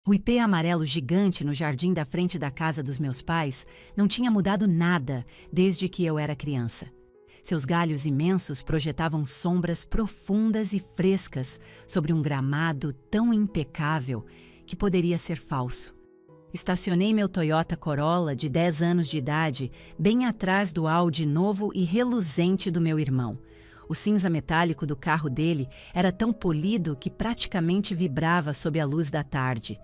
O ipê amarelo gigante no jardim da frente da casa dos meus pais não tinha mudado nada desde que eu era criança. Seus galhos imensos projetavam sombras profundas e frescas sobre um gramado tão impecável que poderia ser falso. Estacionei meu Toyota Corolla de 10 anos de idade bem atrás do Audi novo e reluzente do meu irmão. O cinza metálico do carro dele era tão polido que praticamente vibrava sob a luz da tarde.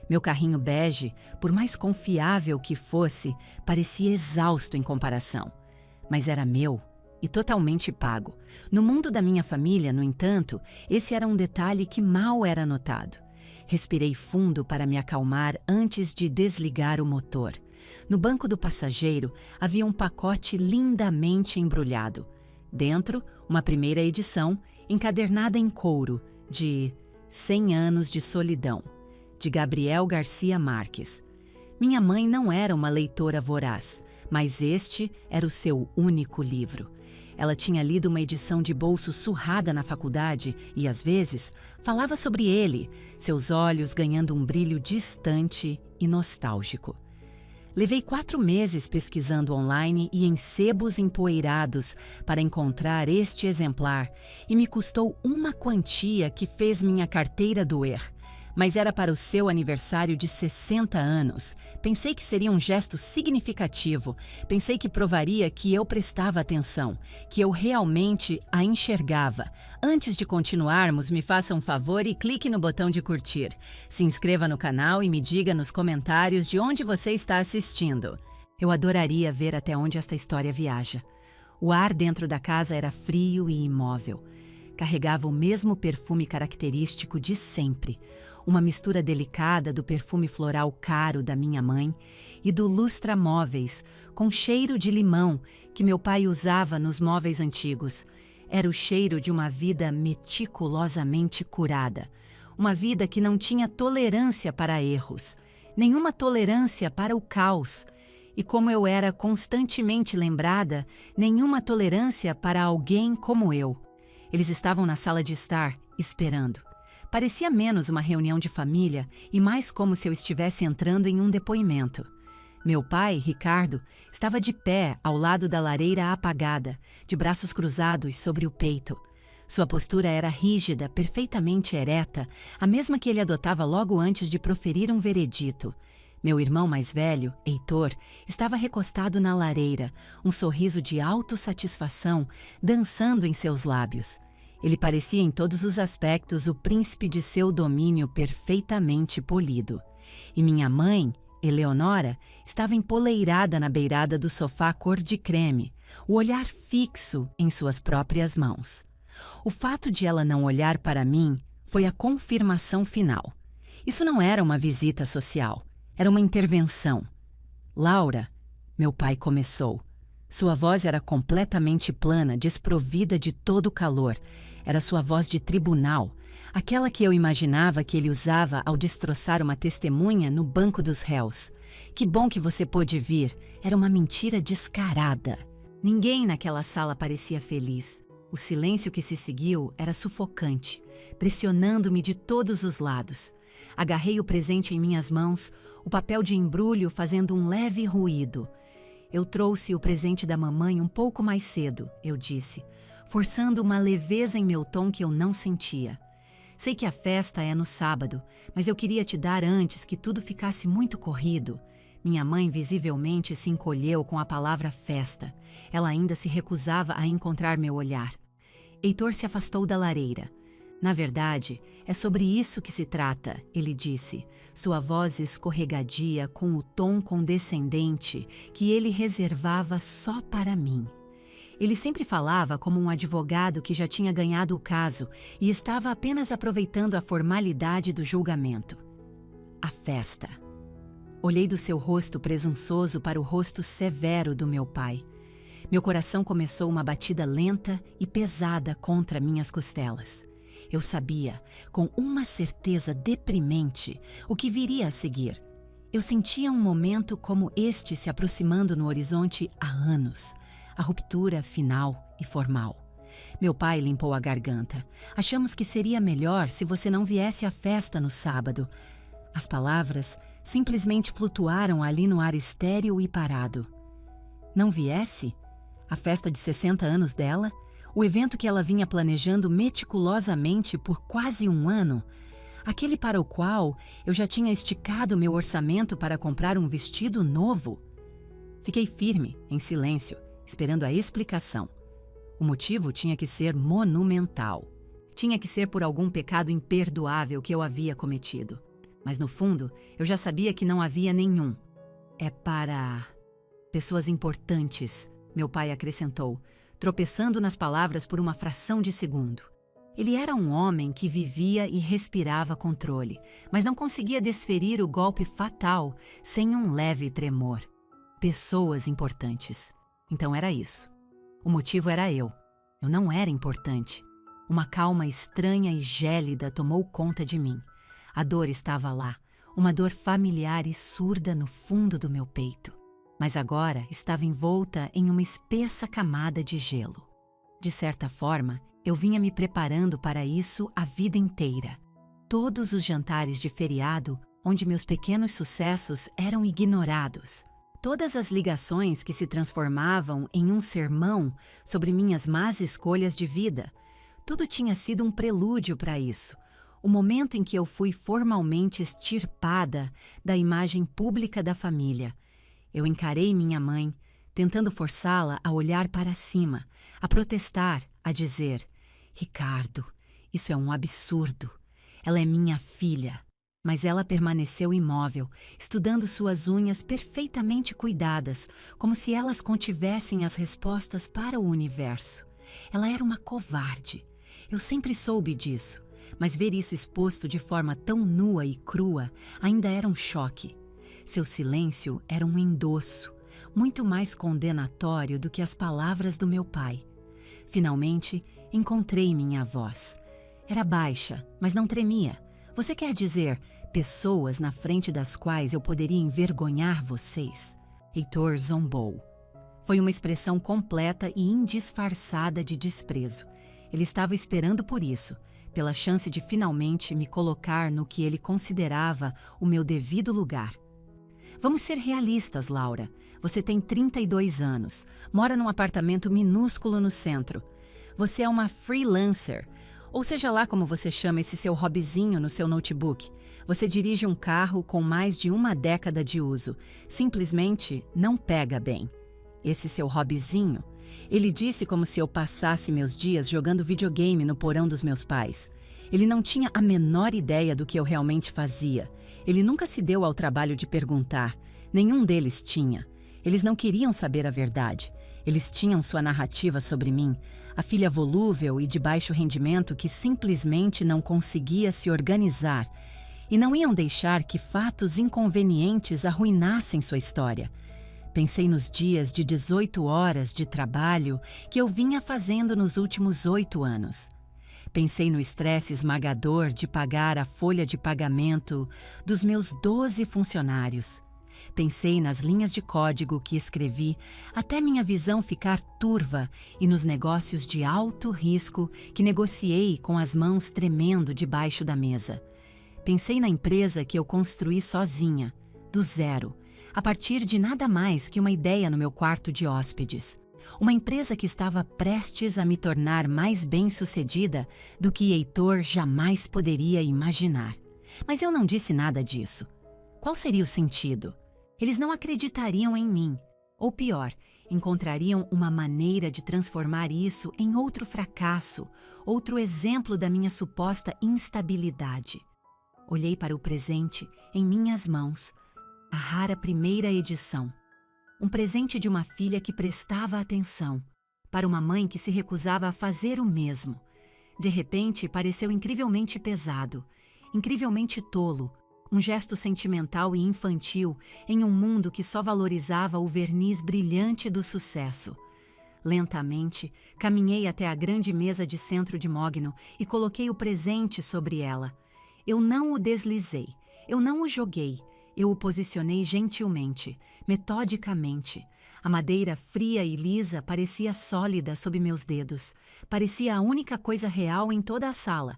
Meu carrinho bege, por mais confiável que fosse, parecia exausto em comparação. Mas era meu e totalmente pago. No mundo da minha família, no entanto, esse era um detalhe que mal era notado. Respirei fundo para me acalmar antes de desligar o motor. No banco do passageiro havia um pacote lindamente embrulhado. Dentro, uma primeira edição, encadernada em couro, de 100 anos de solidão, de Gabriel Garcia Marques. Minha mãe não era uma leitora voraz, mas este era o seu único livro. Ela tinha lido uma edição de bolso surrada na faculdade e, às vezes, falava sobre ele, seus olhos ganhando um brilho distante e nostálgico. Levei 4 meses pesquisando online e em sebos empoeirados para encontrar este exemplar e me custou uma quantia que fez minha carteira doer. Mas era para o seu aniversário de 60 anos. Pensei que seria um gesto significativo. Pensei que provaria que eu prestava atenção, que eu realmente a enxergava. Antes de continuarmos, me faça um favor e clique no botão de curtir. Se inscreva no canal e me diga nos comentários de onde você está assistindo. Eu adoraria ver até onde esta história viaja. O ar dentro da casa era frio e imóvel. Carregava o mesmo perfume característico de sempre. Uma mistura delicada do perfume floral caro da minha mãe e do Lustra Móveis, com cheiro de limão que meu pai usava nos móveis antigos. Era o cheiro de uma vida meticulosamente curada. Uma vida que não tinha tolerância para erros, nenhuma tolerância para o caos. E como eu era constantemente lembrada, nenhuma tolerância para alguém como eu. Eles estavam na sala de estar, esperando. Parecia menos uma reunião de família e mais como se eu estivesse entrando em um depoimento. Meu pai, Ricardo, estava de pé ao lado da lareira apagada, de braços cruzados sobre o peito. Sua postura era rígida, perfeitamente ereta, a mesma que ele adotava logo antes de proferir um veredito. Meu irmão mais velho, Heitor, estava recostado na lareira, um sorriso de autossatisfação dançando em seus lábios. Ele parecia em todos os aspectos o príncipe de seu domínio perfeitamente polido. E minha mãe, Eleonora, estava empoleirada na beirada do sofá cor de creme, o olhar fixo em suas próprias mãos. O fato de ela não olhar para mim foi a confirmação final. Isso não era uma visita social, era uma intervenção. Laura, meu pai começou. Sua voz era completamente plana, desprovida de todo o calor. Era sua voz de tribunal, aquela que eu imaginava que ele usava ao destroçar uma testemunha no banco dos réus. Que bom que você pôde vir. Era uma mentira descarada. Ninguém naquela sala parecia feliz. O silêncio que se seguiu era sufocante, pressionando-me de todos os lados. Agarrei o presente em minhas mãos, o papel de embrulho fazendo um leve ruído. Eu trouxe o presente da mamãe um pouco mais cedo, eu disse, forçando uma leveza em meu tom que eu não sentia. Sei que a festa é no sábado, mas eu queria te dar antes que tudo ficasse muito corrido. Minha mãe visivelmente se encolheu com a palavra festa. Ela ainda se recusava a encontrar meu olhar. Heitor se afastou da lareira. Na verdade, é sobre isso que se trata, ele disse, sua voz escorregadia com o tom condescendente que ele reservava só para mim. Ele sempre falava como um advogado que já tinha ganhado o caso e estava apenas aproveitando a formalidade do julgamento. A festa. Olhei do seu rosto presunçoso para o rosto severo do meu pai. Meu coração começou uma batida lenta e pesada contra minhas costelas. Eu sabia, com uma certeza deprimente, o que viria a seguir. Eu sentia um momento como este se aproximando no horizonte há anos. A ruptura final e formal. Meu pai limpou a garganta. Achamos que seria melhor se você não viesse à festa no sábado. As palavras simplesmente flutuaram ali no ar estéril e parado. Não viesse? A festa de 60 anos dela? O evento que ela vinha planejando meticulosamente por quase um ano? Aquele para o qual eu já tinha esticado meu orçamento para comprar um vestido novo? Fiquei firme, em silêncio, esperando a explicação. O motivo tinha que ser monumental. Tinha que ser por algum pecado imperdoável que eu havia cometido. Mas no fundo, eu já sabia que não havia nenhum. É para pessoas importantes, meu pai acrescentou, tropeçando nas palavras por uma fração de segundo. Ele era um homem que vivia e respirava controle, mas não conseguia desferir o golpe fatal sem um leve tremor. Pessoas importantes. Então era isso. O motivo era eu. Eu não era importante. Uma calma estranha e gélida tomou conta de mim. A dor estava lá, uma dor familiar e surda no fundo do meu peito. Mas agora estava envolta em uma espessa camada de gelo. De certa forma, eu vinha me preparando para isso a vida inteira. Todos os jantares de feriado, onde meus pequenos sucessos eram ignorados. Todas as ligações que se transformavam em um sermão sobre minhas más escolhas de vida. Tudo tinha sido um prelúdio para isso. O momento em que eu fui formalmente extirpada da imagem pública da família. Eu encarei minha mãe, tentando forçá-la a olhar para cima, a protestar, a dizer: Ricardo, isso é um absurdo. Ela é minha filha. Mas ela permaneceu imóvel, estudando suas unhas perfeitamente cuidadas, como se elas contivessem as respostas para o universo. Ela era uma covarde. Eu sempre soube disso, mas ver isso exposto de forma tão nua e crua ainda era um choque. Seu silêncio era um endosso, muito mais condenatório do que as palavras do meu pai. Finalmente, encontrei minha voz. Era baixa, mas não tremia. Você quer dizer, pessoas na frente das quais eu poderia envergonhar vocês? Heitor zombou. Foi uma expressão completa e indisfarçada de desprezo. Ele estava esperando por isso, pela chance de finalmente me colocar no que ele considerava o meu devido lugar. Vamos ser realistas, Laura. Você tem 32 anos, mora num apartamento minúsculo no centro. Você é uma freelancer, ou seja lá como você chama esse seu hobbyzinho no seu notebook. Você dirige um carro com mais de uma década de uso. Simplesmente não pega bem. Esse seu hobbyzinho, ele disse como se eu passasse meus dias jogando videogame no porão dos meus pais. Ele não tinha a menor ideia do que eu realmente fazia. Ele nunca se deu ao trabalho de perguntar. Nenhum deles tinha. Eles não queriam saber a verdade. Eles tinham sua narrativa sobre mim, a filha volúvel e de baixo rendimento que simplesmente não conseguia se organizar, e não iam deixar que fatos inconvenientes arruinassem sua história. Pensei nos dias de 18 horas de trabalho que eu vinha fazendo nos últimos 8 anos. Pensei no estresse esmagador de pagar a folha de pagamento dos meus 12 funcionários. Pensei nas linhas de código que escrevi até minha visão ficar turva e nos negócios de alto risco que negociei com as mãos tremendo debaixo da mesa. Pensei na empresa que eu construí sozinha, do zero, a partir de nada mais que uma ideia no meu quarto de hóspedes. Uma empresa que estava prestes a me tornar mais bem-sucedida do que Heitor jamais poderia imaginar. Mas eu não disse nada disso. Qual seria o sentido? Eles não acreditariam em mim. Ou pior, encontrariam uma maneira de transformar isso em outro fracasso, outro exemplo da minha suposta instabilidade. Olhei para o presente em minhas mãos, a rara primeira edição. Um presente de uma filha que prestava atenção, para uma mãe que se recusava a fazer o mesmo. De repente, pareceu incrivelmente pesado, incrivelmente tolo, um gesto sentimental e infantil em um mundo que só valorizava o verniz brilhante do sucesso. Lentamente, caminhei até a grande mesa de centro de mogno e coloquei o presente sobre ela. Eu não o deslizei, eu não o joguei, eu o posicionei gentilmente, metodicamente. A madeira fria e lisa parecia sólida sob meus dedos. Parecia a única coisa real em toda a sala.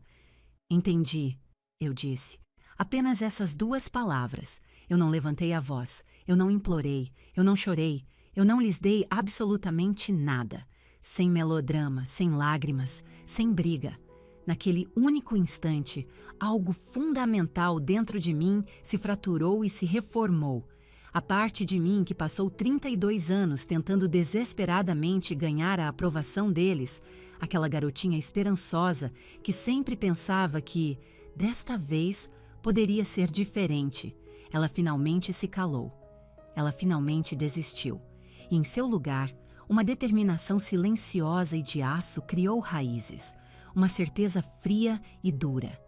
Entendi, eu disse. Apenas essas duas palavras. Eu não levantei a voz, eu não implorei, eu não chorei, eu não lhes dei absolutamente nada. Sem melodrama, sem lágrimas, sem briga. Naquele único instante, algo fundamental dentro de mim se fraturou e se reformou. A parte de mim que passou 32 anos tentando desesperadamente ganhar a aprovação deles, aquela garotinha esperançosa que sempre pensava que, desta vez, poderia ser diferente. Ela finalmente se calou. Ela finalmente desistiu. E em seu lugar, uma determinação silenciosa e de aço criou raízes. Uma certeza fria e dura.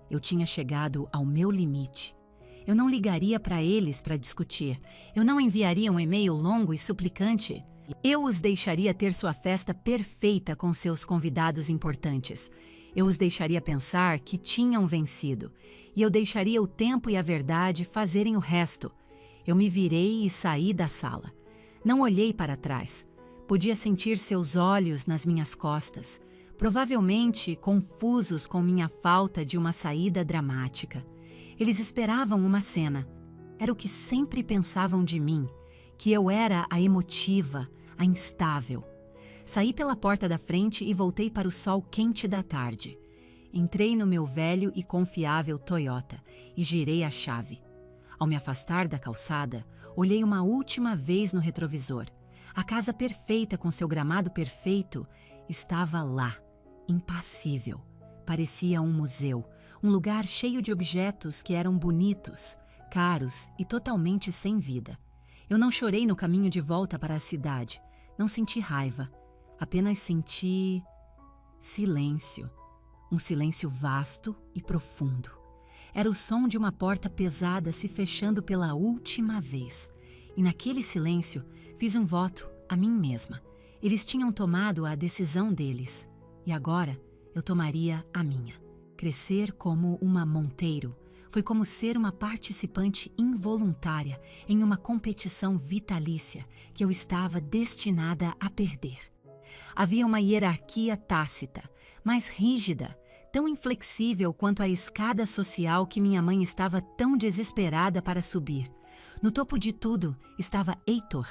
Eu tinha chegado ao meu limite. Eu não ligaria para eles para discutir. Eu não enviaria um e-mail longo e suplicante. Eu os deixaria ter sua festa perfeita com seus convidados importantes. Eu os deixaria pensar que tinham vencido. E eu deixaria o tempo e a verdade fazerem o resto. Eu me virei e saí da sala. Não olhei para trás. Podia sentir seus olhos nas minhas costas, provavelmente confusos com minha falta de uma saída dramática. Eles esperavam uma cena. Era o que sempre pensavam de mim, que eu era a emotiva, a instável. Saí pela porta da frente e voltei para o sol quente da tarde. Entrei no meu velho e confiável Toyota e girei a chave. Ao me afastar da calçada, olhei uma última vez no retrovisor. A casa perfeita com seu gramado perfeito estava lá, impassível. Parecia um museu, um lugar cheio de objetos que eram bonitos, caros e totalmente sem vida. Eu não chorei no caminho de volta para a cidade. Não senti raiva. Apenas senti silêncio. Um silêncio vasto e profundo. Era o som de uma porta pesada se fechando pela última vez. E naquele silêncio, fiz um voto a mim mesma. Eles tinham tomado a decisão deles. E agora, eu tomaria a minha. Crescer como uma Monteiro foi como ser uma participante involuntária em uma competição vitalícia que eu estava destinada a perder. Havia uma hierarquia tácita, mais rígida, tão inflexível quanto a escada social que minha mãe estava tão desesperada para subir. No topo de tudo estava Heitor,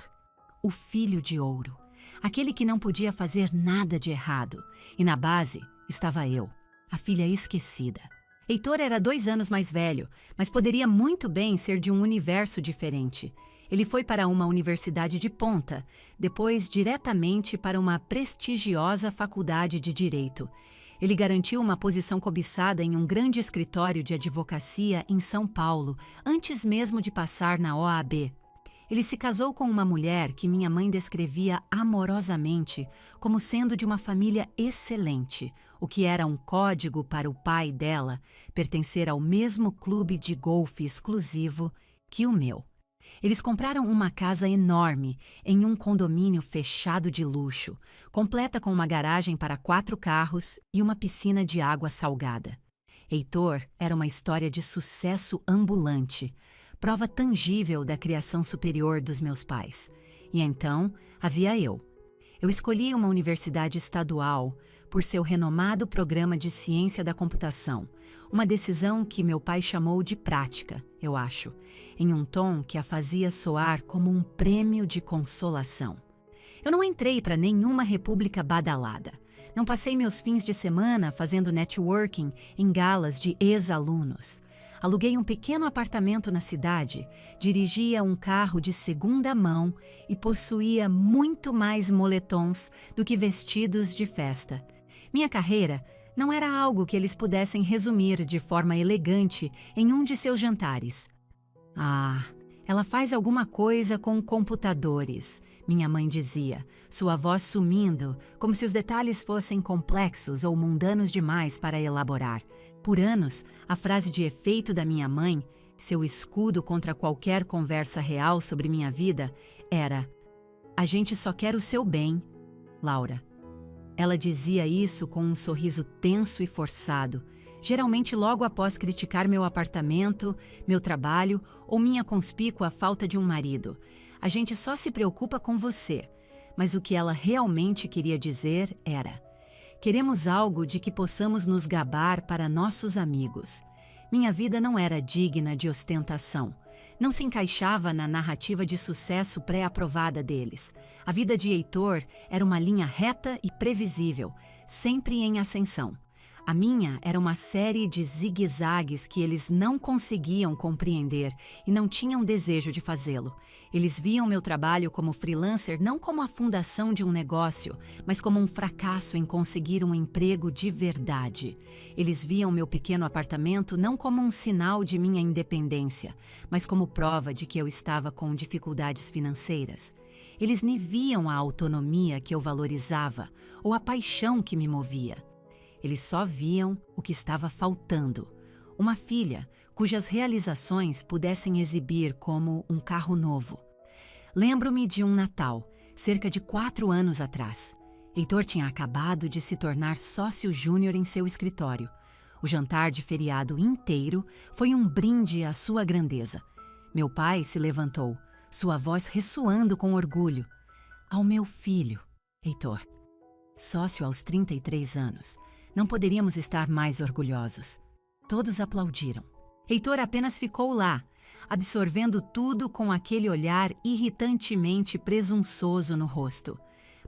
o filho de ouro, aquele que não podia fazer nada de errado. E na base estava eu, a filha esquecida. Heitor era 2 anos mais velho, mas poderia muito bem ser de um universo diferente. Ele foi para uma universidade de ponta, depois diretamente para uma prestigiosa faculdade de direito. Ele garantiu uma posição cobiçada em um grande escritório de advocacia em São Paulo, antes mesmo de passar na OAB. Ele se casou com uma mulher que minha mãe descrevia amorosamente como sendo de uma família excelente, o que era um código para o pai dela pertencer ao mesmo clube de golfe exclusivo que o meu. Eles compraram uma casa enorme em um condomínio fechado de luxo, completa com uma garagem para 4 carros e uma piscina de água salgada. Heitor era uma história de sucesso ambulante, prova tangível da criação superior dos meus pais. E então havia eu. Eu escolhi uma universidade estadual por seu renomado programa de ciência da computação, uma decisão que meu pai chamou de prática, eu acho, em um tom que a fazia soar como um prêmio de consolação. Eu não entrei para nenhuma república badalada. Não passei meus fins de semana fazendo networking em galas de ex-alunos. Aluguei um pequeno apartamento na cidade, dirigia um carro de segunda mão e possuía muito mais moletons do que vestidos de festa. Minha carreira não era algo que eles pudessem resumir de forma elegante em um de seus jantares. Ah, ela faz alguma coisa com computadores, minha mãe dizia, sua voz sumindo, como se os detalhes fossem complexos ou mundanos demais para elaborar. Por anos, a frase de efeito da minha mãe, seu escudo contra qualquer conversa real sobre minha vida, era: "A gente só quer o seu bem, Laura." Ela dizia isso com um sorriso tenso e forçado, geralmente logo após criticar meu apartamento, meu trabalho ou minha conspícua falta de um marido. A gente só se preocupa com você. Mas o que ela realmente queria dizer era: queremos algo de que possamos nos gabar para nossos amigos. Minha vida não era digna de ostentação. Não se encaixava na narrativa de sucesso pré-aprovada deles. A vida de Heitor era uma linha reta e previsível, sempre em ascensão. A minha era uma série de zigue-zagues que eles não conseguiam compreender e não tinham desejo de fazê-lo. Eles viam meu trabalho como freelancer não como a fundação de um negócio, mas como um fracasso em conseguir um emprego de verdade. Eles viam meu pequeno apartamento não como um sinal de minha independência, mas como prova de que eu estava com dificuldades financeiras. Eles nem viam a autonomia que eu valorizava ou a paixão que me movia. Eles só viam o que estava faltando. Uma filha cujas realizações pudessem exibir como um carro novo. Lembro-me de um Natal, cerca de 4 anos atrás. Heitor tinha acabado de se tornar sócio júnior em seu escritório. O jantar de feriado inteiro foi um brinde à sua grandeza. Meu pai se levantou, sua voz ressoando com orgulho. Ao meu filho, Heitor. Sócio aos 33 anos. Não poderíamos estar mais orgulhosos. Todos aplaudiram. Heitor apenas ficou lá, absorvendo tudo com aquele olhar irritantemente presunçoso no rosto.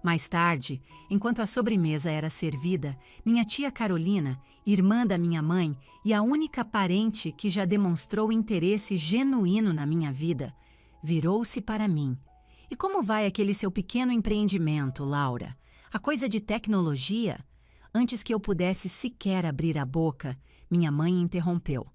Mais tarde, enquanto a sobremesa era servida, minha tia Carolina, irmã da minha mãe e a única parente que já demonstrou interesse genuíno na minha vida, virou-se para mim. "E como vai aquele seu pequeno empreendimento, Laura? A coisa de tecnologia?" Antes que eu pudesse sequer abrir a boca, minha mãe interrompeu.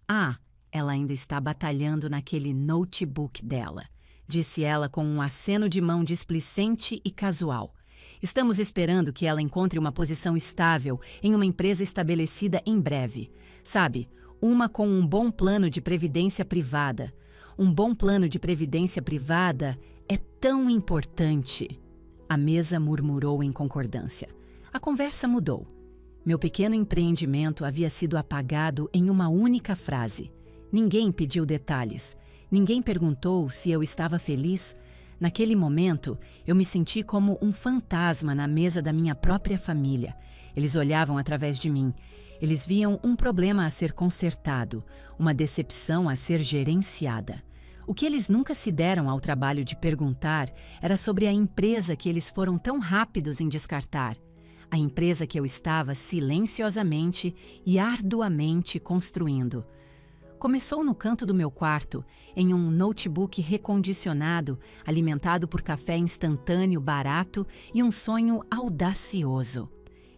"Ah, ela ainda está batalhando naquele notebook dela", disse ela com um aceno de mão displicente e casual. "Estamos esperando que ela encontre uma posição estável em uma empresa estabelecida em breve. Sabe, uma com um bom plano de previdência privada. Um bom plano de previdência privada é tão importante." A mesa murmurou em concordância. A conversa mudou. Meu pequeno empreendimento havia sido apagado em uma única frase. Ninguém pediu detalhes. Ninguém perguntou se eu estava feliz. Naquele momento, eu me senti como um fantasma na mesa da minha própria família. Eles olhavam através de mim. Eles viam um problema a ser consertado, uma decepção a ser gerenciada. O que eles nunca se deram ao trabalho de perguntar era sobre a empresa que eles foram tão rápidos em descartar. A empresa que eu estava silenciosamente e arduamente construindo. Começou no canto do meu quarto, em um notebook recondicionado, alimentado por café instantâneo barato e um sonho audacioso.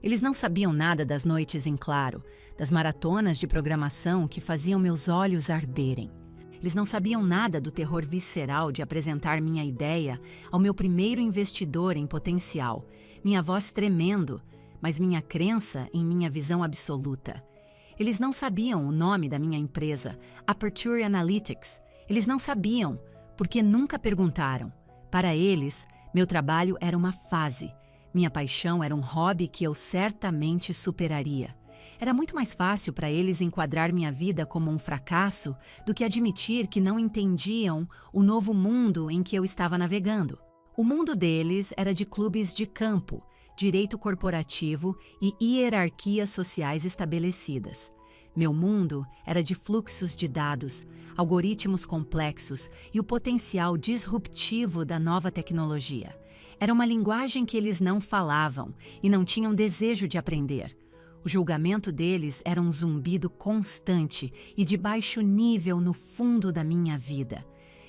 Eles não sabiam nada das noites em claro, das maratonas de programação que faziam meus olhos arderem. Eles não sabiam nada do terror visceral de apresentar minha ideia ao meu primeiro investidor em potencial, minha voz tremendo, mas minha crença em minha visão absoluta. Eles não sabiam o nome da minha empresa, Aperture Analytics. Eles não sabiam, porque nunca perguntaram. Para eles, meu trabalho era uma fase. Minha paixão era um hobby que eu certamente superaria. Era muito mais fácil para eles enquadrar minha vida como um fracasso do que admitir que não entendiam o novo mundo em que eu estava navegando. O mundo deles era de clubes de campo, direito corporativo e hierarquias sociais estabelecidas. Meu mundo era de fluxos de dados, algoritmos complexos e o potencial disruptivo da nova tecnologia. Era uma linguagem que eles não falavam e não tinham desejo de aprender. O julgamento deles era um zumbido constante e de baixo nível no fundo da minha vida.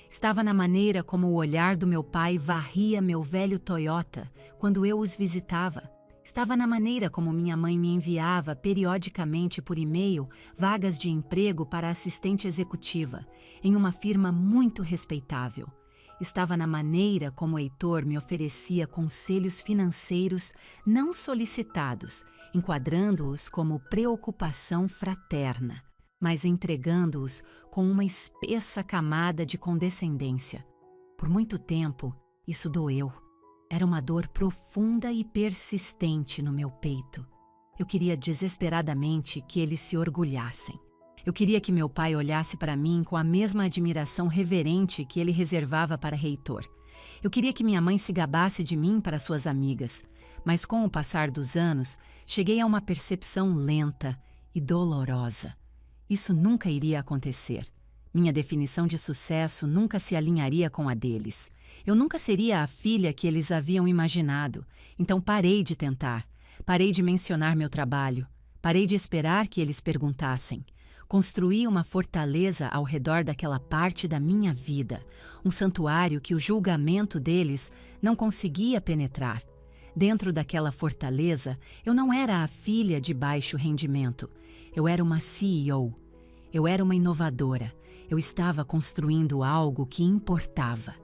Estava na maneira como o olhar do meu pai varria meu velho Toyota quando eu os visitava. Estava na maneira como minha mãe me enviava periodicamente por e-mail vagas de emprego para assistente executiva, em uma firma muito respeitável. Estava na maneira como Heitor me oferecia conselhos financeiros não solicitados, enquadrando-os como preocupação fraterna, mas entregando-os com uma espessa camada de condescendência. Por muito tempo, isso doeu. Era uma dor profunda e persistente no meu peito. Eu queria desesperadamente que eles se orgulhassem. Eu queria que meu pai olhasse para mim com a mesma admiração reverente que ele reservava para Heitor. Eu queria que minha mãe se gabasse de mim para suas amigas, mas com o passar dos anos, cheguei a uma percepção lenta e dolorosa. Isso nunca iria acontecer. Minha definição de sucesso nunca se alinharia com a deles. Eu nunca seria a filha que eles haviam imaginado. Então parei de tentar. Parei de mencionar meu trabalho. Parei de esperar que eles perguntassem. Construí uma fortaleza ao redor daquela parte da minha vida, um santuário que o julgamento deles não conseguia penetrar. Dentro daquela fortaleza, eu não era a filha de baixo rendimento. Eu era uma CEO. Eu era uma inovadora. Eu estava construindo algo que importava.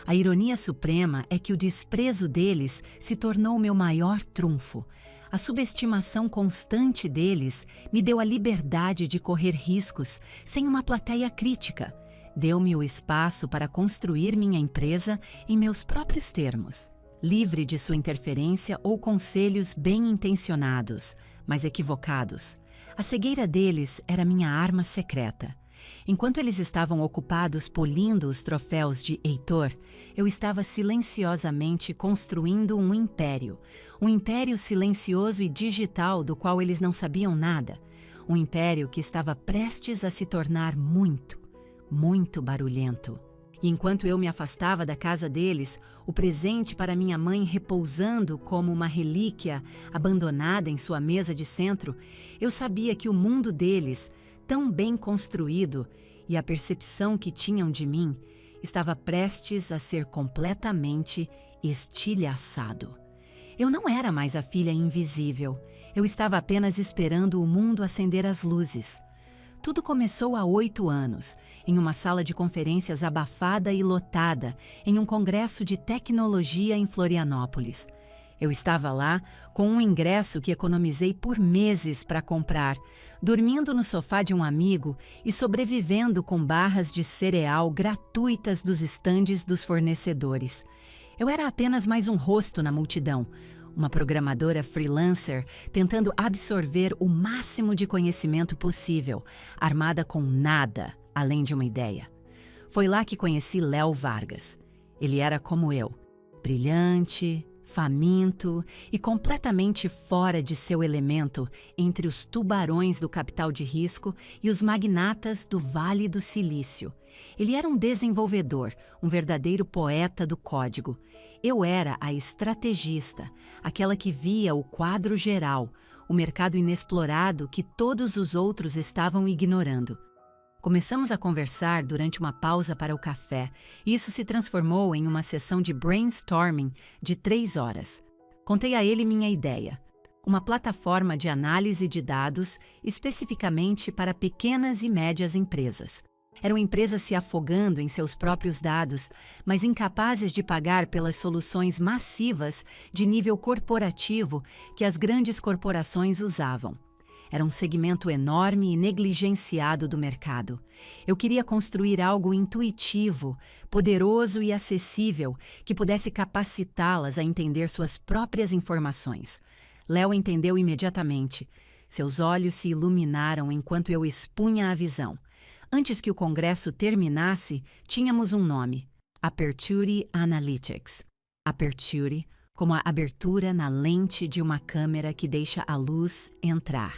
A ironia suprema é que o desprezo deles se tornou meu maior trunfo. A subestimação constante deles me deu a liberdade de correr riscos sem uma plateia crítica. Deu-me o espaço para construir minha empresa em meus próprios termos, livre de sua interferência ou conselhos bem-intencionados, mas equivocados. A cegueira deles era minha arma secreta. Enquanto eles estavam ocupados polindo os troféus de Heitor, eu estava silenciosamente construindo um império silencioso e digital do qual eles não sabiam nada, um império que estava prestes a se tornar muito, muito barulhento. E enquanto eu me afastava da casa deles, o presente para minha mãe repousando como uma relíquia abandonada em sua mesa de centro, eu sabia que o mundo deles, tão bem construído, e a percepção que tinham de mim, estava prestes a ser completamente estilhaçado. Eu não era mais a filha invisível. Eu estava apenas esperando o mundo acender as luzes. Tudo começou há 8 anos, em uma sala de conferências abafada e lotada, em um congresso de tecnologia em Florianópolis. Eu estava lá com um ingresso que economizei por meses para comprar, dormindo no sofá de um amigo e sobrevivendo com barras de cereal gratuitas dos estandes dos fornecedores. Eu era apenas mais um rosto na multidão, uma programadora freelancer tentando absorver o máximo de conhecimento possível, armada com nada além de uma ideia. Foi lá que conheci Léo Vargas. Ele era como eu, brilhante, faminto e completamente fora de seu elemento entre os tubarões do capital de risco e os magnatas do Vale do Silício. Ele era um desenvolvedor, um verdadeiro poeta do código. Eu era a estrategista, aquela que via o quadro geral, o mercado inexplorado que todos os outros estavam ignorando. Começamos a conversar durante uma pausa para o café, e isso se transformou em uma sessão de brainstorming de 3 horas. Contei a ele minha ideia, uma plataforma de análise de dados especificamente para pequenas e médias empresas. Eram empresas se afogando em seus próprios dados, mas incapazes de pagar pelas soluções massivas de nível corporativo que as grandes corporações usavam. Era um segmento enorme e negligenciado do mercado. Eu queria construir algo intuitivo, poderoso e acessível que pudesse capacitá-las a entender suas próprias informações. Léo entendeu imediatamente. Seus olhos se iluminaram enquanto eu expunha a visão. Antes que o congresso terminasse, tínhamos um nome: Aperture Analytics. Aperture, como a abertura na lente de uma câmera que deixa a luz entrar.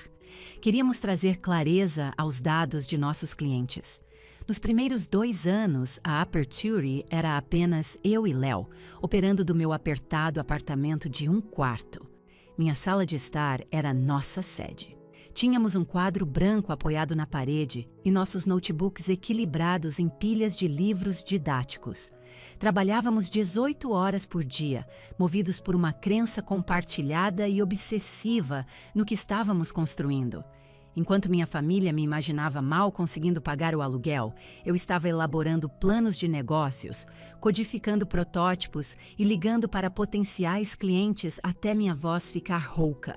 Queríamos trazer clareza aos dados de nossos clientes. Nos primeiros 2 anos, a Aperture era apenas eu e Léo, operando do meu apertado apartamento de 1 quarto. Minha sala de estar era nossa sede. Tínhamos um quadro branco apoiado na parede e nossos notebooks equilibrados em pilhas de livros didáticos. Trabalhávamos 18 horas por dia, movidos por uma crença compartilhada e obsessiva no que estávamos construindo. Enquanto minha família me imaginava mal conseguindo pagar o aluguel, eu estava elaborando planos de negócios, codificando protótipos e ligando para potenciais clientes até minha voz ficar rouca.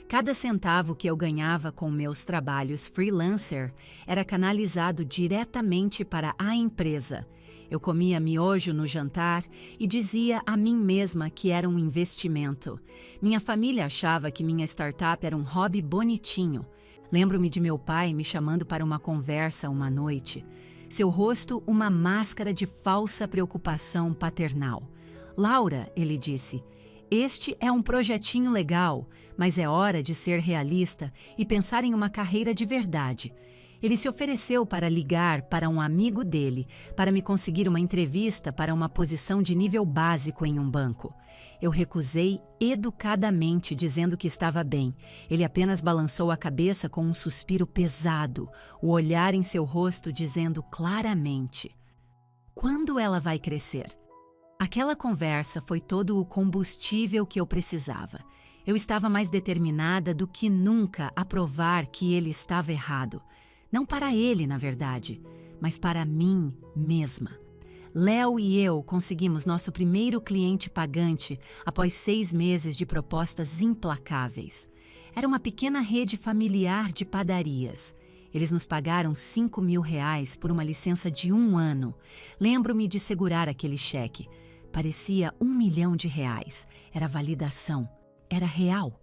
Cada centavo que eu ganhava com meus trabalhos freelancer era canalizado diretamente para a empresa. Eu comia miojo no jantar e dizia a mim mesma que era um investimento. Minha família achava que minha startup era um hobby bonitinho. Lembro-me de meu pai me chamando para uma conversa uma noite. Seu rosto uma máscara de falsa preocupação paternal. "Laura", ele disse, "este é um projetinho legal, mas é hora de ser realista e pensar em uma carreira de verdade. Ele se ofereceu para ligar para um amigo dele, para me conseguir uma entrevista para uma posição de nível básico em um banco. Eu recusei educadamente, dizendo que estava bem. Ele apenas balançou a cabeça com um suspiro pesado, o olhar em seu rosto dizendo claramente: "Quando ela vai crescer?" Aquela conversa foi todo o combustível que eu precisava. Eu estava mais determinada do que nunca a provar que ele estava errado. Não para ele, na verdade, mas para mim mesma. Léo e eu conseguimos nosso primeiro cliente pagante após 6 meses de propostas implacáveis. Era uma pequena rede familiar de padarias. Eles nos pagaram R$ 5.000 por uma licença de 1 ano. Lembro-me de segurar aquele cheque. Parecia R$ 1 milhão. Era validação. Era real.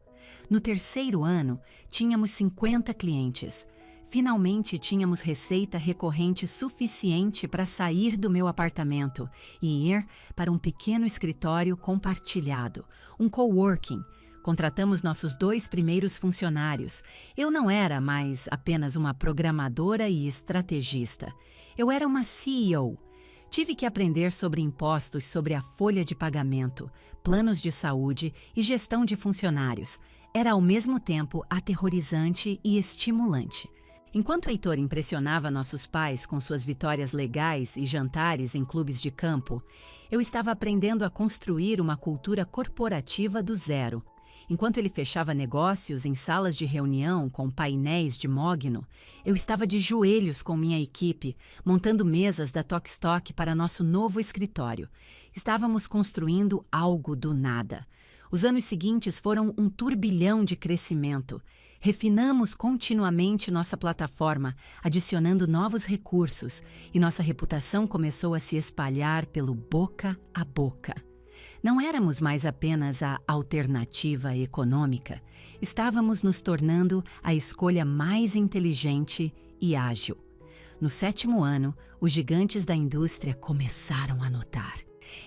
No 3º ano, tínhamos 50 clientes. Finalmente tínhamos receita recorrente suficiente para sair do meu apartamento e ir para um pequeno escritório compartilhado, um coworking. Contratamos nossos 2 primeiros funcionários. Eu não era mais apenas uma programadora e estrategista. Eu era uma CEO. Tive que aprender sobre impostos, sobre a folha de pagamento, planos de saúde e gestão de funcionários. Era ao mesmo tempo aterrorizante e estimulante. Enquanto Heitor impressionava nossos pais com suas vitórias legais e jantares em clubes de campo, eu estava aprendendo a construir uma cultura corporativa do zero. Enquanto ele fechava negócios em salas de reunião com painéis de mogno, eu estava de joelhos com minha equipe, montando mesas da Tokstok para nosso novo escritório. Estávamos construindo algo do nada. Os anos seguintes foram um turbilhão de crescimento. Refinamos continuamente nossa plataforma, adicionando novos recursos, e nossa reputação começou a se espalhar pelo boca a boca. Não éramos mais apenas a alternativa econômica, estávamos nos tornando a escolha mais inteligente e ágil. No 7º ano, os gigantes da indústria começaram a notar.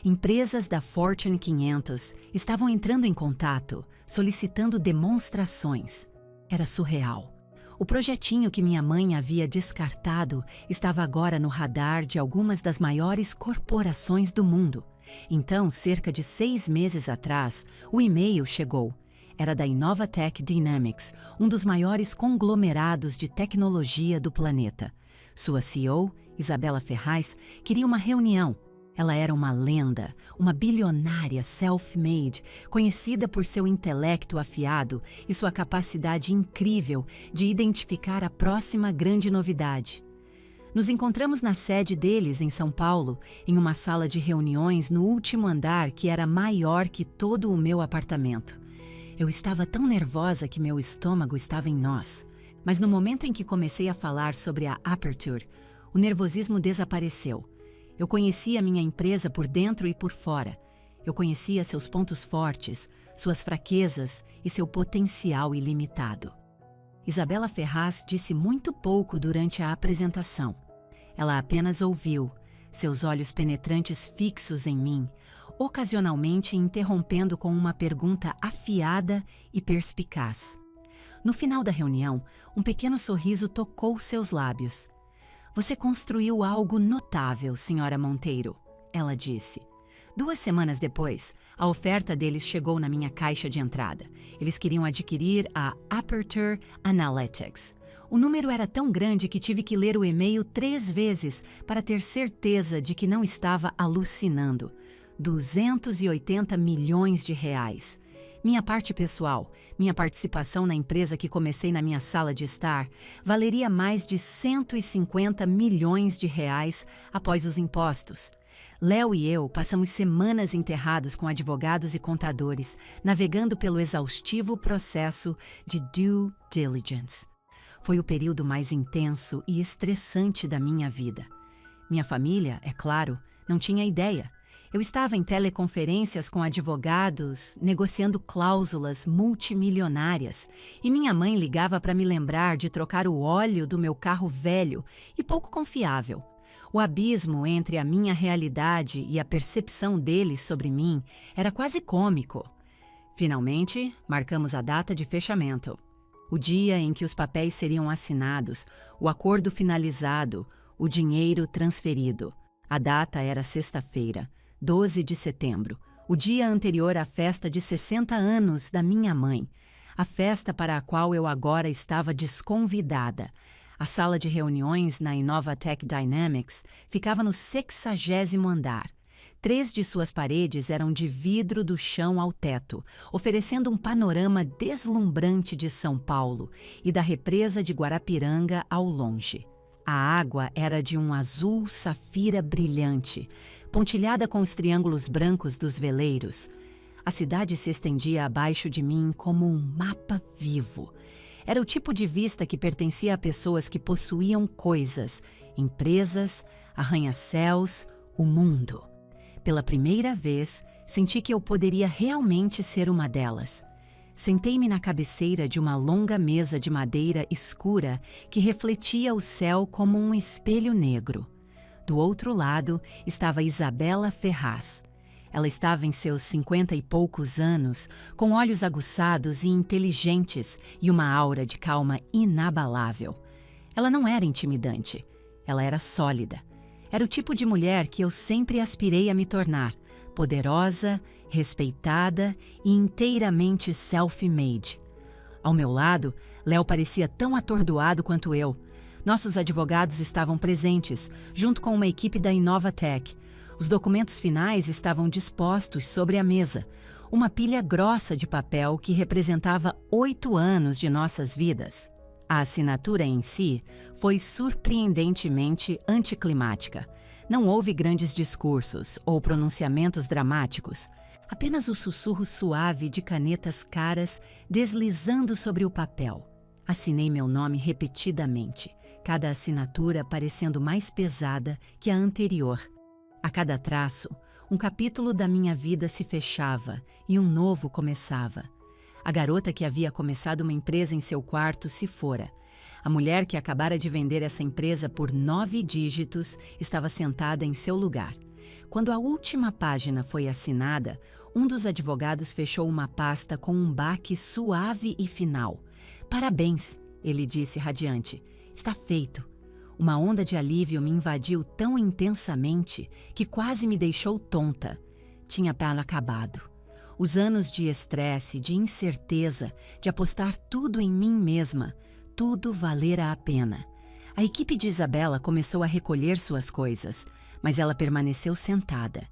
Empresas da Fortune 500 estavam entrando em contato, solicitando demonstrações. Era surreal. O projetinho que minha mãe havia descartado estava agora no radar de algumas das maiores corporações do mundo. Então, cerca de 6 meses atrás, o e-mail chegou. Era da Innovatech Dynamics, um dos maiores conglomerados de tecnologia do planeta. Sua CEO, Isabela Ferraz, queria uma reunião. Ela era uma lenda, uma bilionária self-made, conhecida por seu intelecto afiado e sua capacidade incrível de identificar a próxima grande novidade. Nos encontramos na sede deles, em São Paulo, em uma sala de reuniões no último andar que era maior que todo o meu apartamento. Eu estava tão nervosa que meu estômago estava em nós. Mas no momento em que comecei a falar sobre a Aperture, o nervosismo desapareceu. Eu conhecia minha empresa por dentro e por fora. Eu conhecia seus pontos fortes, suas fraquezas e seu potencial ilimitado. Isabela Ferraz disse muito pouco durante a apresentação. Ela apenas ouviu, seus olhos penetrantes fixos em mim, ocasionalmente interrompendo com uma pergunta afiada e perspicaz. No final da reunião, um pequeno sorriso tocou seus lábios. "Você construiu algo notável, Sra. Monteiro", ela disse. 2 semanas depois, a oferta deles chegou na minha caixa de entrada. Eles queriam adquirir a Aperture Analytics. O número era tão grande que tive que ler o e-mail 3 vezes para ter certeza de que não estava alucinando. R$ 280 milhões. Minha parte pessoal, minha participação na empresa que comecei na minha sala de estar, valeria mais de R$ 150 milhões após os impostos. Léo e eu passamos semanas enterrados com advogados e contadores, navegando pelo exaustivo processo de due diligence. Foi o período mais intenso e estressante da minha vida. Minha família, é claro, não tinha ideia. Eu estava em teleconferências com advogados, negociando cláusulas multimilionárias, e minha mãe ligava para me lembrar de trocar o óleo do meu carro velho e pouco confiável. O abismo entre a minha realidade e a percepção deles sobre mim era quase cômico. Finalmente, marcamos a data de fechamento. O dia em que os papéis seriam assinados, o acordo finalizado, o dinheiro transferido. A data era sexta-feira, 12 de setembro, o dia anterior à festa de 60 anos da minha mãe, a festa para a qual eu agora estava desconvidada. A sala de reuniões na Innovatech Dynamics ficava no 60º andar. 3 de suas paredes eram de vidro do chão ao teto, oferecendo um panorama deslumbrante de São Paulo e da represa de Guarapiranga ao longe. A água era de um azul safira brilhante, pontilhada com os triângulos brancos dos veleiros. A cidade se estendia abaixo de mim como um mapa vivo. Era o tipo de vista que pertencia a pessoas que possuíam coisas, empresas, arranha-céus, o mundo. Pela primeira vez, senti que eu poderia realmente ser uma delas. Sentei-me na cabeceira de uma longa mesa de madeira escura que refletia o céu como um espelho negro. Do outro lado estava Isabela Ferraz. Ela estava em seus 50 e poucos anos, com olhos aguçados e inteligentes e uma aura de calma inabalável. Ela não era intimidante, ela era sólida. Era o tipo de mulher que eu sempre aspirei a me tornar, poderosa, respeitada e inteiramente self-made. Ao meu lado, Léo parecia tão atordoado quanto eu. Nossos advogados estavam presentes, junto com uma equipe da Innovatech. Os documentos finais estavam dispostos sobre a mesa, uma pilha grossa de papel que representava 8 anos de nossas vidas. A assinatura em si foi surpreendentemente anticlimática. Não houve grandes discursos ou pronunciamentos dramáticos, apenas o sussurro suave de canetas caras deslizando sobre o papel. Assinei meu nome repetidamente, cada assinatura parecendo mais pesada que a anterior. A cada traço, um capítulo da minha vida se fechava e um novo começava. A garota que havia começado uma empresa em seu quarto se fora. A mulher que acabara de vender essa empresa por 9 dígitos estava sentada em seu lugar. Quando a última página foi assinada, um dos advogados fechou uma pasta com um baque suave e final. "Parabéns", ele disse radiante. "Está feito." Uma onda de alívio me invadiu tão intensamente que quase me deixou tonta. Tinha acabado. Os anos de estresse, de incerteza, de apostar tudo em mim mesma, tudo valera a pena. A equipe de Isabela começou a recolher suas coisas, mas ela permaneceu sentada.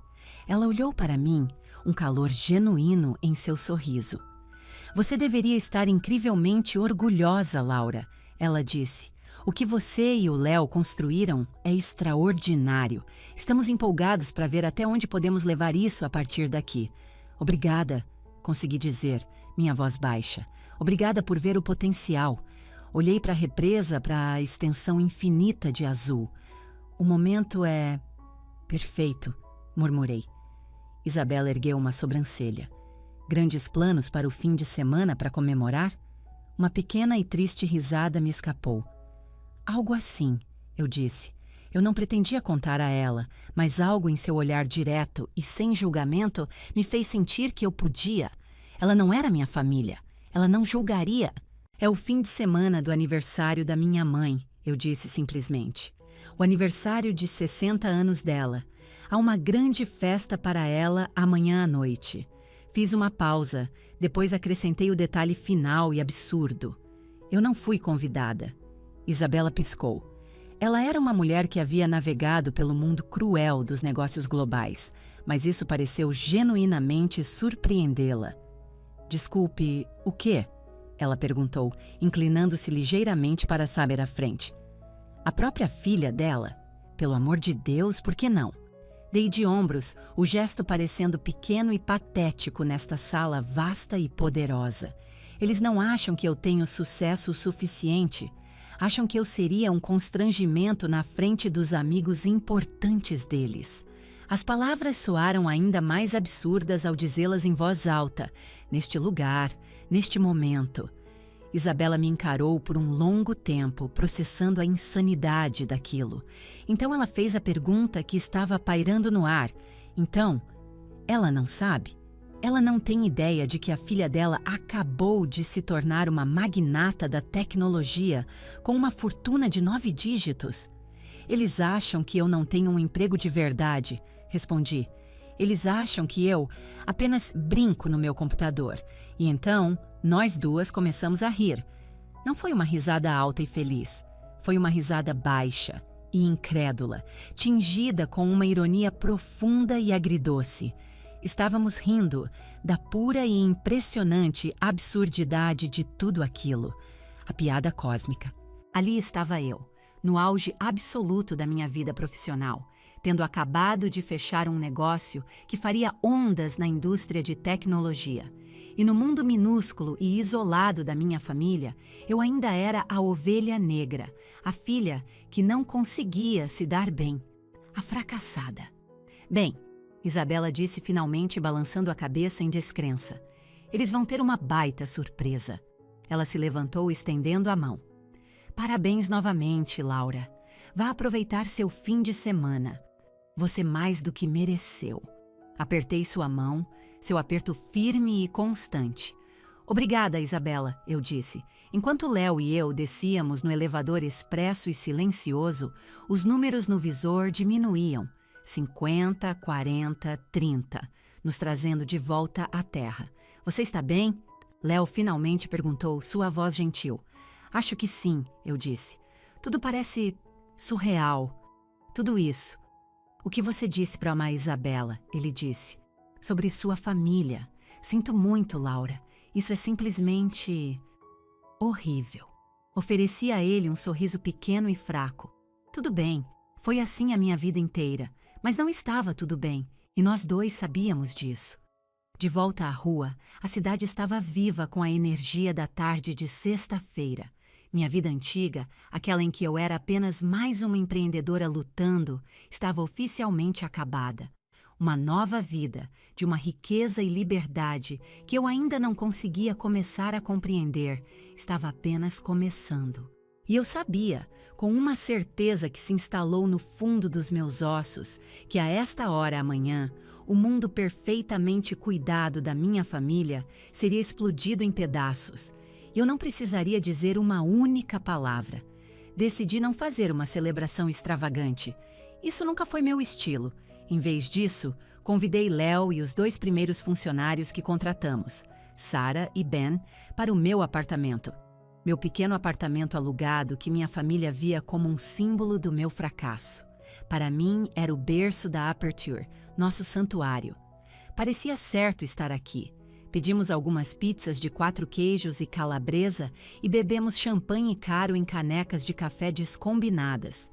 Ela olhou para mim, um calor genuíno em seu sorriso. "Você deveria estar incrivelmente orgulhosa, Laura", ela disse. "O que você e o Léo construíram é extraordinário. Estamos empolgados para ver até onde podemos levar isso a partir daqui." "Obrigada", consegui dizer, minha voz baixa. "Obrigada por ver o potencial." Olhei para a represa, para a extensão infinita de azul. "O momento é perfeito", murmurei. Isabela ergueu uma sobrancelha. "Grandes planos para o fim de semana para comemorar?" Uma pequena e triste risada me escapou. "Algo assim", eu disse. Eu não pretendia contar a ela, mas algo em seu olhar direto e sem julgamento me fez sentir que eu podia. Ela não era minha família. Ela não julgaria. "É o fim de semana do aniversário da minha mãe", eu disse simplesmente. "O aniversário de 60 anos dela. Há uma grande festa para ela amanhã à noite." Fiz uma pausa, depois acrescentei o detalhe final e absurdo. "Eu não fui convidada." Isabela piscou. Ela era uma mulher que havia navegado pelo mundo cruel dos negócios globais, mas isso pareceu genuinamente surpreendê-la. "Desculpe, o quê?" ela perguntou, inclinando-se ligeiramente para saber à frente. "A própria filha dela? Pelo amor de Deus, por que não?" Dei de ombros, o gesto parecendo pequeno e patético nesta sala vasta e poderosa. Eles não acham que eu tenho sucesso o suficiente. Acham que eu seria um constrangimento na frente dos amigos importantes deles. As palavras soaram ainda mais absurdas ao dizê-las em voz alta, neste lugar, neste momento. Isabela me encarou por um longo tempo, processando a insanidade daquilo. Então ela fez a pergunta que estava pairando no ar. "Então, ela não sabe?" Ela não tem ideia de que a filha dela acabou de se tornar uma magnata da tecnologia com uma fortuna de 9 dígitos. Eles acham que eu não tenho um emprego de verdade, respondi. Eles acham que eu apenas brinco no meu computador. E então, nós duas começamos a rir. Não foi uma risada alta e feliz. Foi uma risada baixa e incrédula, tingida com uma ironia profunda e agridoce. Estávamos rindo da pura e impressionante absurdidade de tudo aquilo. A piada cósmica. Ali estava eu, no auge absoluto da minha vida profissional, tendo acabado de fechar um negócio que faria ondas na indústria de tecnologia. E no mundo minúsculo e isolado da minha família, eu ainda era a ovelha negra, a filha que não conseguia se dar bem, a fracassada. Bem, Isabela disse finalmente, balançando a cabeça em descrença. Eles vão ter uma baita surpresa. Ela se levantou, estendendo a mão. Parabéns novamente, Laura. Vá aproveitar seu fim de semana. Você mais do que mereceu. Apertei sua mão, seu aperto firme e constante. Obrigada, Isabela, eu disse. Enquanto Léo e eu descíamos no elevador expresso e silencioso, os números no visor diminuíam. 50, 40, 30, nos trazendo de volta à terra. Você está bem? Léo finalmente perguntou, sua voz gentil. Acho que sim, eu disse. Tudo parece surreal. Tudo isso. O que você disse para a Isabela, ele disse. Sobre sua família. Sinto muito, Laura. Isso é simplesmente horrível. Ofereci a ele um sorriso pequeno e fraco. Tudo bem, foi assim a minha vida inteira. Mas não estava tudo bem, e nós dois sabíamos disso. De volta à rua, a cidade estava viva com a energia da tarde de sexta-feira. Minha vida antiga, aquela em que eu era apenas mais uma empreendedora lutando, estava oficialmente acabada. Uma nova vida, de uma riqueza e liberdade que eu ainda não conseguia começar a compreender, estava apenas começando. E eu sabia, com uma certeza que se instalou no fundo dos meus ossos, que a esta hora amanhã, o mundo perfeitamente cuidado da minha família seria explodido em pedaços. E eu não precisaria dizer uma única palavra. Decidi não fazer uma celebração extravagante. Isso nunca foi meu estilo. Em vez disso, convidei Léo e os 2 primeiros funcionários que contratamos, Sarah e Ben, para o meu apartamento. Meu pequeno apartamento alugado que minha família via como um símbolo do meu fracasso. Para mim, era o berço da Aperture, nosso santuário. Parecia certo estar aqui. Pedimos algumas pizzas de 4 queijos e calabresa e bebemos champanhe caro em canecas de café descombinadas.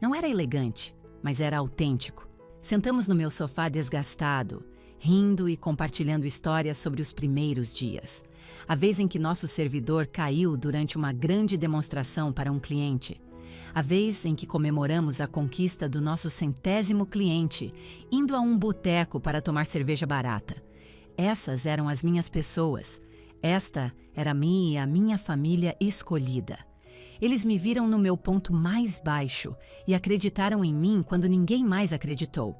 Não era elegante, mas era autêntico. Sentamos no meu sofá desgastado, rindo e compartilhando histórias sobre os primeiros dias. A vez em que nosso servidor caiu durante uma grande demonstração para um cliente. A vez em que comemoramos a conquista do nosso 100º cliente, indo a um boteco para tomar cerveja barata. Essas eram as minhas pessoas. Esta era a minha e a minha família escolhida. Eles me viram no meu ponto mais baixo e acreditaram em mim quando ninguém mais acreditou.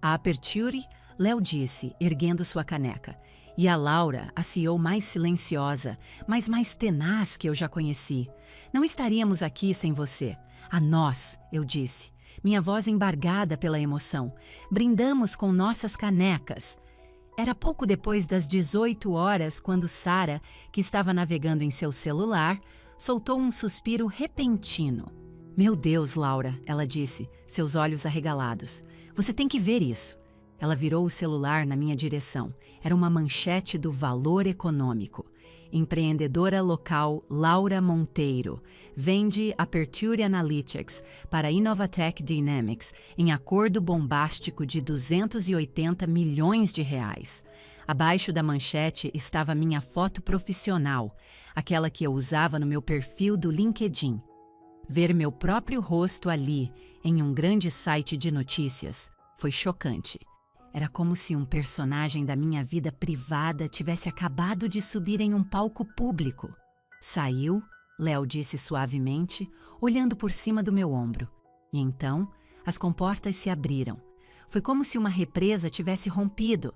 A Aperture, Léo disse, erguendo sua caneca. E a Laura, a CEO mais silenciosa, mas mais tenaz que eu já conheci. Não estaríamos aqui sem você. A nós, eu disse, minha voz embargada pela emoção. Brindamos com nossas canecas. Era pouco depois das 18 horas quando Sarah, que estava navegando em seu celular, soltou um suspiro repentino. Meu Deus, Laura, ela disse, seus olhos arregalados. Você tem que ver isso. Ela virou o celular na minha direção. Era uma manchete do Valor Econômico. Empreendedora local Laura Monteiro vende Aperture Analytics para Innovatech Dynamics em acordo bombástico de 280 milhões de reais. Abaixo da manchete estava minha foto profissional, aquela que eu usava no meu perfil do LinkedIn. Ver meu próprio rosto ali, em um grande site de notícias, foi chocante. Era como se um personagem da minha vida privada tivesse acabado de subir em um palco público. Saiu, Léo disse suavemente, olhando por cima do meu ombro. E então, as comportas se abriram. Foi como se uma represa tivesse rompido.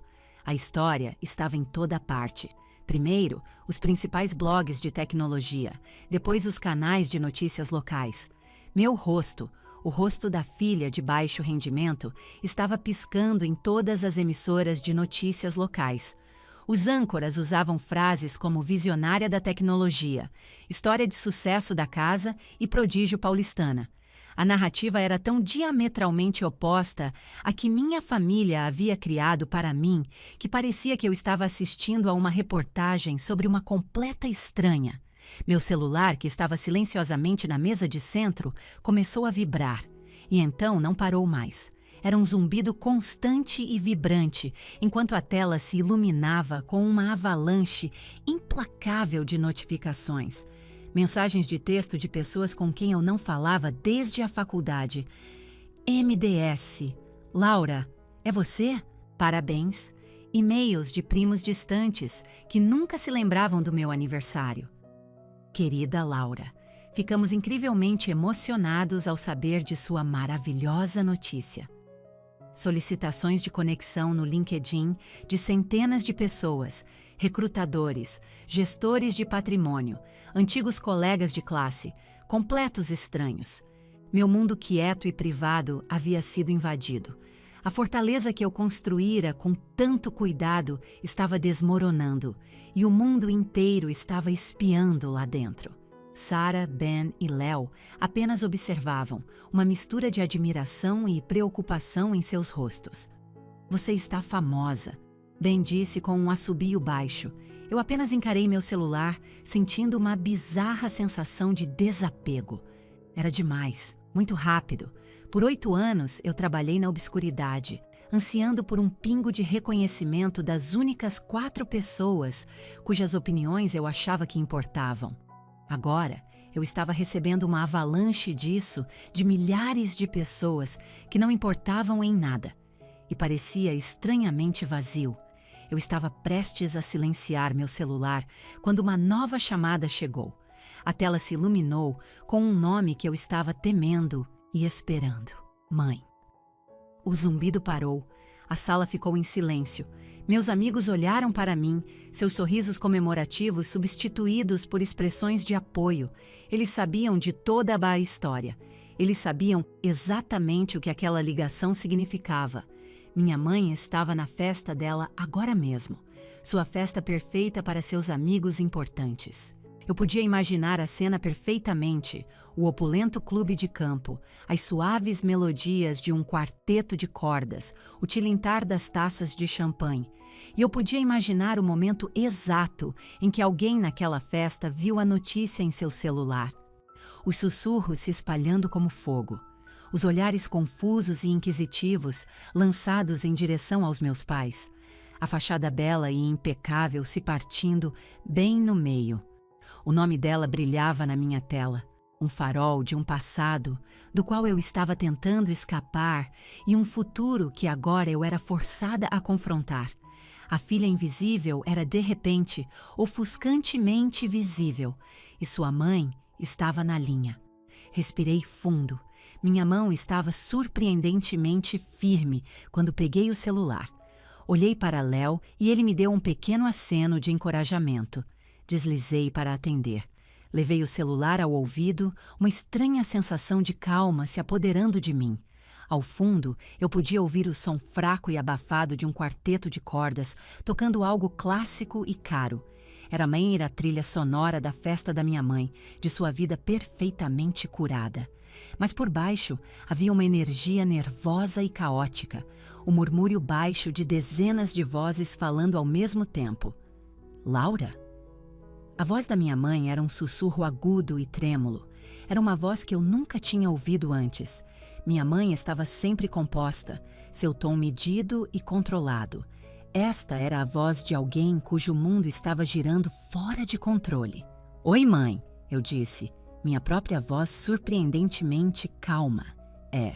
A história estava em toda parte. Primeiro, os principais blogs de tecnologia, depois os canais de notícias locais. Meu rosto, o rosto da filha de baixo rendimento, estava piscando em todas as emissoras de notícias locais. Os âncoras usavam frases como visionária da tecnologia, história de sucesso da casa e prodígio paulistana. A narrativa era tão diametralmente oposta à que minha família havia criado para mim que parecia que eu estava assistindo a uma reportagem sobre uma completa estranha. Meu celular, que estava silenciosamente na mesa de centro, começou a vibrar. E então não parou mais. Era um zumbido constante e vibrante, enquanto a tela se iluminava com uma avalanche implacável de notificações. Mensagens de texto de pessoas com quem eu não falava desde a faculdade. MDS. Laura, é você? Parabéns. E-mails de primos distantes que nunca se lembravam do meu aniversário. Querida Laura, ficamos incrivelmente emocionados ao saber de sua maravilhosa notícia. Solicitações de conexão no LinkedIn de centenas de pessoas, recrutadores, gestores de patrimônio, antigos colegas de classe, completos estranhos. Meu mundo quieto e privado havia sido invadido. A fortaleza que eu construíra com tanto cuidado estava desmoronando e o mundo inteiro estava espiando lá dentro. Sarah, Ben e Léo apenas observavam, uma mistura de admiração e preocupação em seus rostos. Você está famosa, Ben disse com um assobio baixo. Eu apenas encarei meu celular, sentindo uma bizarra sensação de desapego. Era demais, muito rápido. Por 8 anos, eu trabalhei na obscuridade, ansiando por um pingo de reconhecimento das únicas 4 pessoas cujas opiniões eu achava que importavam. Agora, eu estava recebendo uma avalanche disso de milhares de pessoas que não importavam em nada. E parecia estranhamente vazio. Eu estava prestes a silenciar meu celular quando uma nova chamada chegou. A tela se iluminou com um nome que eu estava temendo e esperando. Mãe. O zumbido parou. A sala ficou em silêncio. Meus amigos olharam para mim, seus sorrisos comemorativos substituídos por expressões de apoio. Eles sabiam de toda a história. Eles sabiam exatamente o que aquela ligação significava. Minha mãe estava na festa dela agora mesmo. Sua festa perfeita para seus amigos importantes. Eu podia imaginar a cena perfeitamente, o opulento clube de campo, as suaves melodias de um quarteto de cordas, o tilintar das taças de champanhe. E eu podia imaginar o momento exato em que alguém naquela festa viu a notícia em seu celular. Os sussurros se espalhando como fogo. Os olhares confusos e inquisitivos lançados em direção aos meus pais. A fachada bela e impecável se partindo bem no meio. O nome dela brilhava na minha tela, um farol de um passado do qual eu estava tentando escapar e um futuro que agora eu era forçada a confrontar. A filha invisível era de repente, ofuscantemente visível, e sua mãe estava na linha. Respirei fundo. Minha mão estava surpreendentemente firme quando peguei o celular. Olhei para Léo e ele me deu um pequeno aceno de encorajamento. Deslizei para atender. Levei o celular ao ouvido, uma estranha sensação de calma se apoderando de mim. Ao fundo, eu podia ouvir o som fraco e abafado de um quarteto de cordas, tocando algo clássico e caro. Era a maneira trilha sonora da festa da minha mãe, de sua vida perfeitamente curada. Mas por baixo havia uma energia nervosa e caótica, o murmúrio baixo de dezenas de vozes falando ao mesmo tempo. Laura? A voz da minha mãe era um sussurro agudo e trêmulo. Era uma voz que eu nunca tinha ouvido antes. Minha mãe estava sempre composta, seu tom medido e controlado. Esta era a voz de alguém cujo mundo estava girando fora de controle. Oi, mãe, eu disse, minha própria voz surpreendentemente calma. É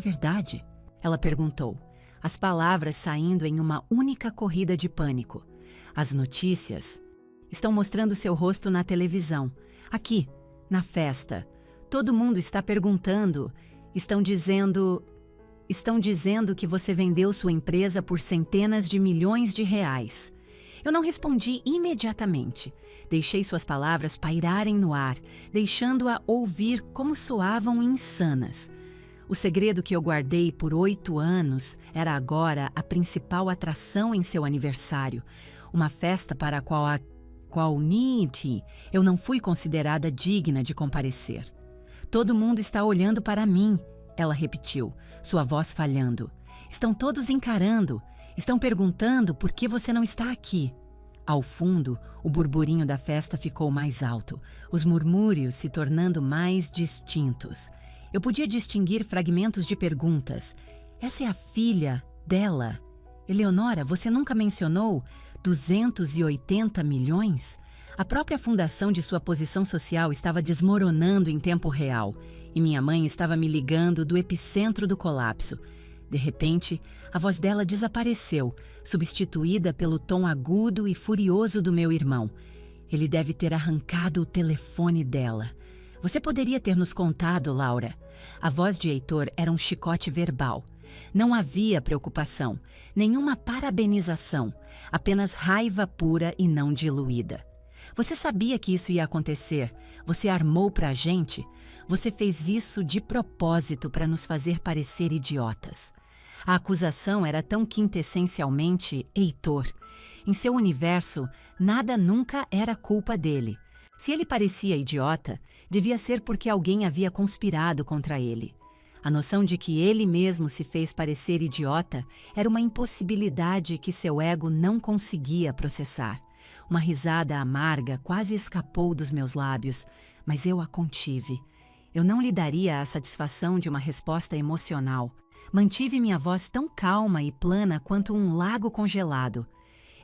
verdade? Ela perguntou, as palavras saindo em uma única corrida de pânico. As notícias estão mostrando seu rosto na televisão. Aqui, na festa. Todo mundo está perguntando. Estão dizendo... Estão dizendo que você vendeu sua empresa por centenas de milhões de reais. Eu não respondi imediatamente. Deixei suas palavras pairarem no ar, deixando-a ouvir como soavam insanas. O segredo que eu guardei por 8 anos era agora a principal atração em seu aniversário, uma festa para a qual Niti eu não fui considerada digna de comparecer. Todo mundo está olhando para mim, ela repetiu, sua voz falhando. Estão todos encarando, estão perguntando por que você não está aqui. Ao fundo, o burburinho da festa ficou mais alto, os murmúrios se tornando mais distintos. Eu podia distinguir fragmentos de perguntas. Essa é a filha dela? Eleonora, você nunca mencionou 280 milhões? A própria fundação de sua posição social estava desmoronando em tempo real, e minha mãe estava me ligando do epicentro do colapso. De repente, a voz dela desapareceu, substituída pelo tom agudo e furioso do meu irmão. Ele deve ter arrancado o telefone dela. Você poderia ter nos contado, Laura. A voz de Heitor era um chicote verbal. Não havia preocupação, nenhuma parabenização, apenas raiva pura e não diluída. Você sabia que isso ia acontecer. Você armou pra gente. Você fez isso de propósito para nos fazer parecer idiotas. A acusação era tão quintessencialmente Heitor. Em seu universo, nada nunca era culpa dele. Se ele parecia idiota, devia ser porque alguém havia conspirado contra ele. A noção de que ele mesmo se fez parecer idiota era uma impossibilidade que seu ego não conseguia processar. Uma risada amarga quase escapou dos meus lábios, mas eu a contive. Eu não lhe daria a satisfação de uma resposta emocional. Mantive minha voz tão calma e plana quanto um lago congelado.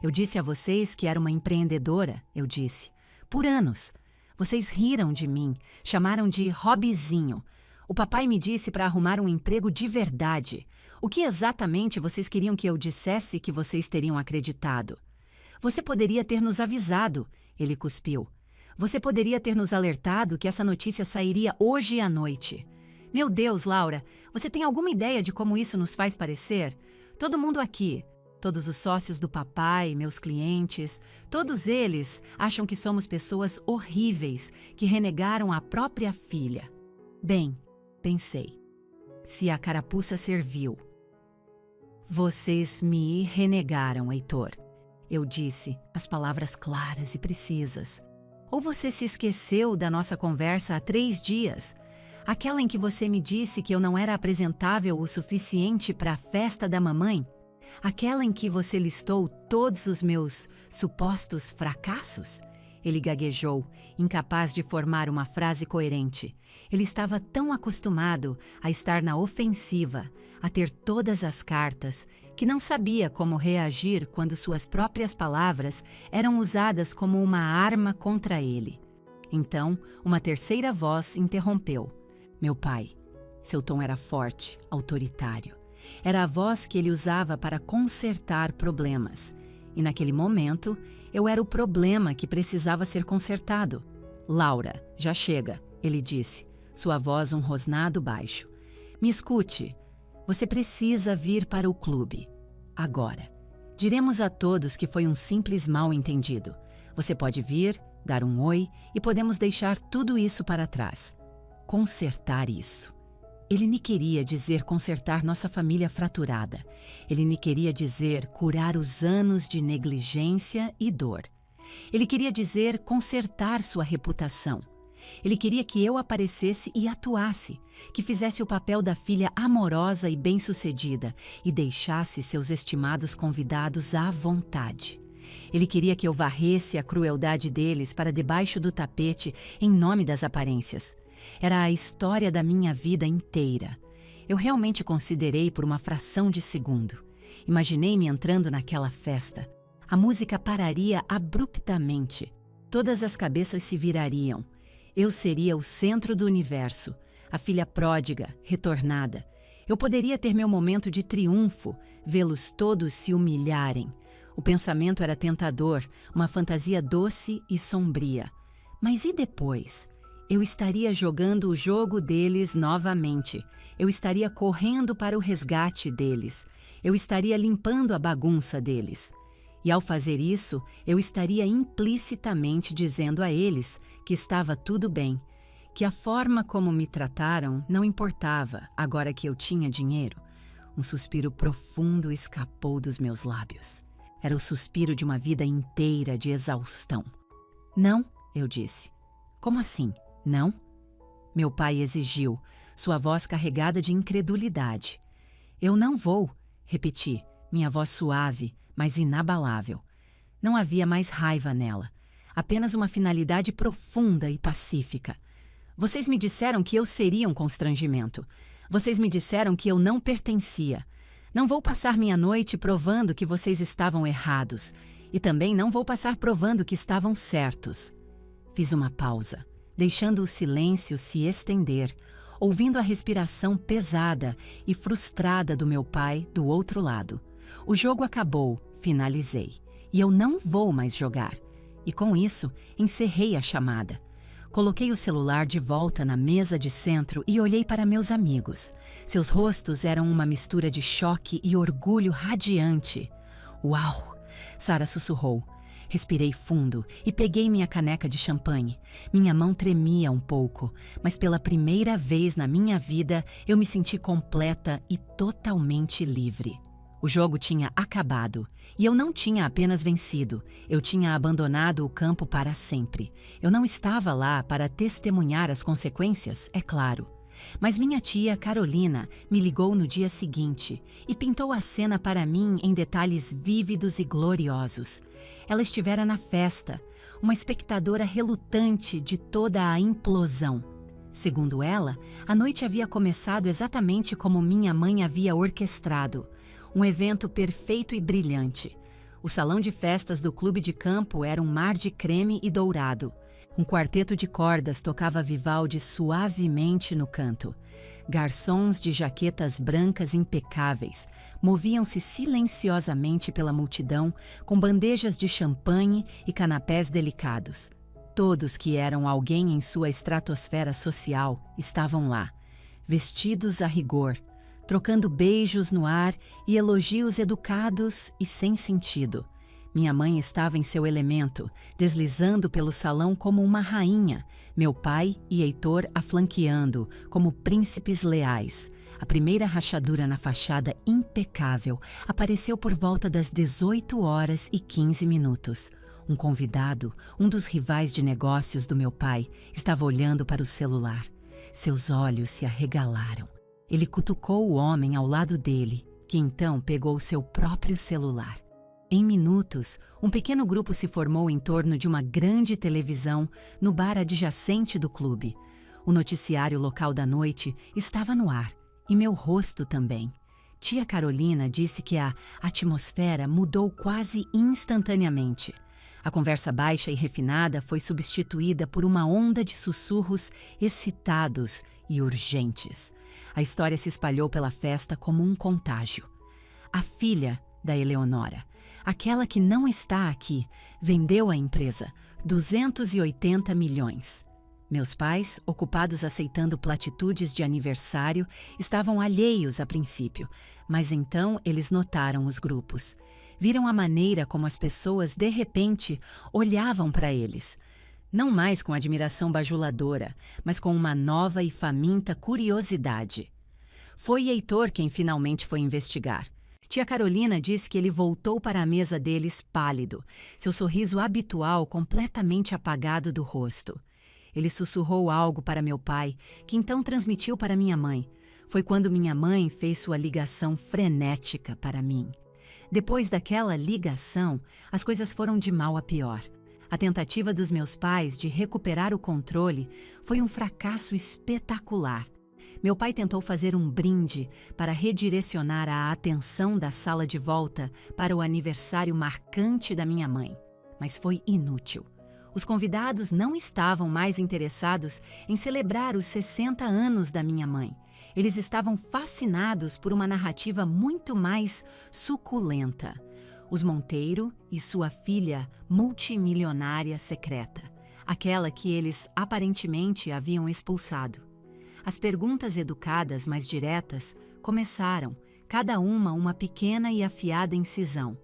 Eu disse a vocês que era uma empreendedora, eu disse. Por anos. Vocês riram de mim, chamaram de hobbyzinho. O papai me disse para arrumar um emprego de verdade. O que exatamente vocês queriam que eu dissesse que vocês teriam acreditado? Você poderia ter nos avisado, ele cuspiu. Você poderia ter nos alertado que essa notícia sairia hoje à noite. Meu Deus, Laura, você tem alguma ideia de como isso nos faz parecer? Todo mundo aqui, todos os sócios do papai, meus clientes, todos eles acham que somos pessoas horríveis que renegaram a própria filha. Bem, pensei, se a carapuça serviu. Vocês me renegaram, Heitor. Eu disse, as palavras claras e precisas. Ou você se esqueceu da nossa conversa há 3 dias? Aquela em que você me disse que eu não era apresentável o suficiente para a festa da mamãe? Aquela em que você listou todos os meus supostos fracassos? Ele gaguejou, incapaz de formar uma frase coerente. Ele estava tão acostumado a estar na ofensiva, a ter todas as cartas, que não sabia como reagir quando suas próprias palavras eram usadas como uma arma contra ele. Então, uma terceira voz interrompeu. Meu pai. Seu tom era forte, autoritário. Era a voz que ele usava para consertar problemas. E naquele momento, eu era o problema que precisava ser consertado. Laura, já chega, ele disse, sua voz um rosnado baixo. Me escute. Você precisa vir para o clube. Agora. Diremos a todos que foi um simples mal-entendido. Você pode vir, dar um oi e podemos deixar tudo isso para trás. Consertar isso. Ele me queria dizer consertar nossa família fraturada. Ele me queria dizer curar os anos de negligência e dor. Ele queria dizer consertar sua reputação. Ele queria que eu aparecesse e atuasse, que fizesse o papel da filha amorosa e bem-sucedida e deixasse seus estimados convidados à vontade. Ele queria que eu varresse a crueldade deles para debaixo do tapete em nome das aparências. Era a história da minha vida inteira. Eu realmente considerei por uma fração de segundo. Imaginei-me entrando naquela festa. A música pararia abruptamente. Todas as cabeças se virariam. Eu seria o centro do universo, a filha pródiga, retornada. Eu poderia ter meu momento de triunfo, vê-los todos se humilharem. O pensamento era tentador, uma fantasia doce e sombria. Mas e depois? Eu estaria jogando o jogo deles novamente. Eu estaria correndo para o resgate deles. Eu estaria limpando a bagunça deles. E ao fazer isso, eu estaria implicitamente dizendo a eles que estava tudo bem, que a forma como me trataram não importava agora que eu tinha dinheiro. Um suspiro profundo escapou dos meus lábios. Era o suspiro de uma vida inteira de exaustão. Não, eu disse. Como assim? Não? Meu pai exigiu, sua voz carregada de incredulidade. Eu não vou, repeti, minha voz suave, mas inabalável. Não havia mais raiva nela, apenas uma finalidade profunda e pacífica. Vocês me disseram que eu seria um constrangimento. Vocês me disseram que eu não pertencia. Não vou passar minha noite provando que vocês estavam errados. E também não vou passar provando que estavam certos. Fiz uma pausa, deixando o silêncio se estender, ouvindo a respiração pesada e frustrada do meu pai do outro lado. O jogo acabou, finalizei. E eu não vou mais jogar. E com isso, encerrei a chamada. Coloquei o celular de volta na mesa de centro e olhei para meus amigos. Seus rostos eram uma mistura de choque e orgulho radiante. Uau! Sara sussurrou. Respirei fundo e peguei minha caneca de champanhe. Minha mão tremia um pouco, mas pela primeira vez na minha vida eu me senti completa e totalmente livre. O jogo tinha acabado e eu não tinha apenas vencido, eu tinha abandonado o campo para sempre. Eu não estava lá para testemunhar as consequências, é claro. Mas minha tia Carolina me ligou no dia seguinte e pintou a cena para mim em detalhes vívidos e gloriosos. Ela estivera na festa, uma espectadora relutante de toda a implosão. Segundo ela, a noite havia começado exatamente como minha mãe havia orquestrado. Um evento perfeito e brilhante. O salão de festas do clube de campo era um mar de creme e dourado. Um quarteto de cordas tocava Vivaldi suavemente no canto. Garçons de jaquetas brancas impecáveis moviam-se silenciosamente pela multidão com bandejas de champanhe e canapés delicados. Todos que eram alguém em sua estratosfera social estavam lá, vestidos a rigor, trocando beijos no ar e elogios educados e sem sentido. Minha mãe estava em seu elemento, deslizando pelo salão como uma rainha, meu pai e Heitor a flanqueando, como príncipes leais. A primeira rachadura na fachada impecável apareceu por volta das 18h15. Um convidado, um dos rivais de negócios do meu pai, estava olhando para o celular. Seus olhos se arregalaram. Ele cutucou o homem ao lado dele, que então pegou seu próprio celular. Em minutos, um pequeno grupo se formou em torno de uma grande televisão no bar adjacente do clube. O noticiário local da noite estava no ar, e meu rosto também. Tia Carolina disse que a atmosfera mudou quase instantaneamente. A conversa baixa e refinada foi substituída por uma onda de sussurros excitados e urgentes. A história se espalhou pela festa como um contágio. A filha da Eleonora, aquela que não está aqui, vendeu a empresa, 280 milhões. Meus pais, ocupados aceitando platitudes de aniversário, estavam alheios a princípio, mas então eles notaram os grupos. Viram a maneira como as pessoas, de repente, olhavam para eles. Não mais com admiração bajuladora, mas com uma nova e faminta curiosidade. Foi Heitor quem finalmente foi investigar. Tia Carolina disse que ele voltou para a mesa deles pálido, seu sorriso habitual completamente apagado do rosto. Ele sussurrou algo para meu pai, que então transmitiu para minha mãe. Foi quando minha mãe fez sua ligação frenética para mim. Depois daquela ligação, as coisas foram de mal a pior. A tentativa dos meus pais de recuperar o controle foi um fracasso espetacular. Meu pai tentou fazer um brinde para redirecionar a atenção da sala de volta para o aniversário marcante da minha mãe, mas foi inútil. Os convidados não estavam mais interessados em celebrar os 60 anos da minha mãe. Eles estavam fascinados por uma narrativa muito mais suculenta. Os Monteiro e sua filha multimilionária secreta. aquela que eles aparentemente haviam expulsado. As perguntas educadas, mas diretas, começaram, cada uma pequena e afiada incisão.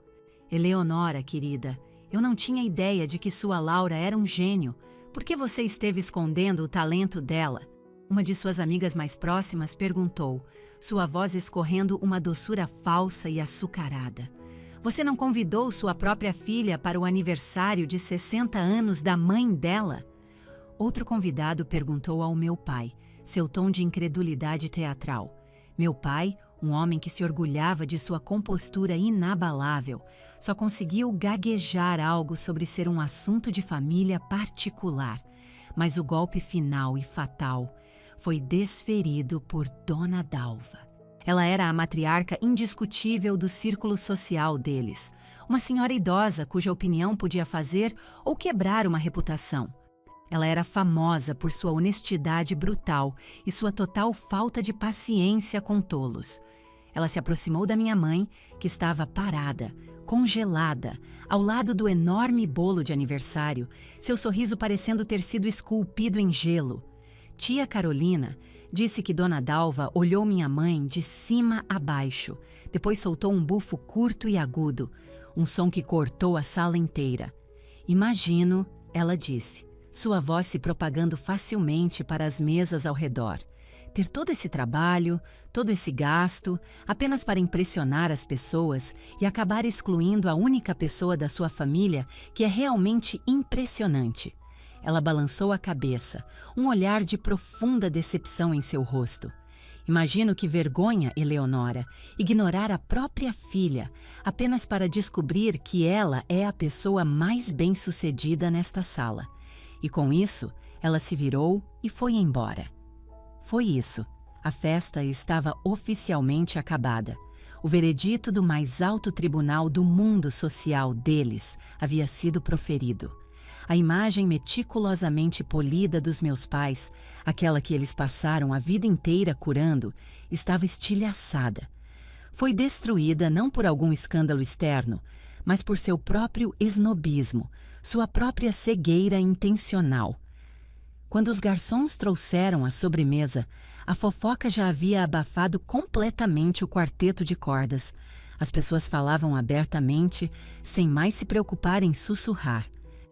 Eleonora, querida, eu não tinha ideia de que sua Laura era um gênio. Por que você esteve escondendo o talento dela? Uma de suas amigas mais próximas perguntou, sua voz escorrendo uma doçura falsa e açucarada. Você não convidou sua própria filha para o aniversário de 60 anos da mãe dela? Outro convidado perguntou ao meu pai, seu tom de incredulidade teatral. Meu pai, um homem que se orgulhava de sua compostura inabalável, só conseguiu gaguejar algo sobre ser um assunto de família particular. Mas o golpe final e fatal foi desferido por Dona Dalva. Ela era a matriarca indiscutível do círculo social deles, uma senhora idosa cuja opinião podia fazer ou quebrar uma reputação. Ela era famosa por sua honestidade brutal e sua total falta de paciência com tolos. Ela se aproximou da minha mãe, que estava parada, congelada, ao lado do enorme bolo de aniversário, seu sorriso parecendo ter sido esculpido em gelo. Tia Carolina disse que Dona Dalva olhou minha mãe de cima a baixo, depois soltou um bufo curto e agudo, um som que cortou a sala inteira. Imagino, ela disse, sua voz se propagando facilmente para as mesas ao redor. Ter todo esse trabalho, todo esse gasto, apenas para impressionar as pessoas e acabar excluindo a única pessoa da sua família que é realmente impressionante. Ela balançou a cabeça, um olhar de profunda decepção em seu rosto. Imagino que vergonha, Eleonora, ignorar a própria filha, apenas para descobrir que ela é a pessoa mais bem-sucedida nesta sala. E com isso, ela se virou e foi embora. Foi isso. A festa estava oficialmente acabada. O veredito do mais alto tribunal do mundo social deles havia sido proferido. A imagem meticulosamente polida dos meus pais, aquela que eles passaram a vida inteira curando, estava estilhaçada. Foi destruída não por algum escândalo externo, mas por seu próprio esnobismo, sua própria cegueira intencional. Quando os garçons trouxeram a sobremesa, a fofoca já havia abafado completamente o quarteto de cordas. As pessoas falavam abertamente, sem mais se preocupar em sussurrar.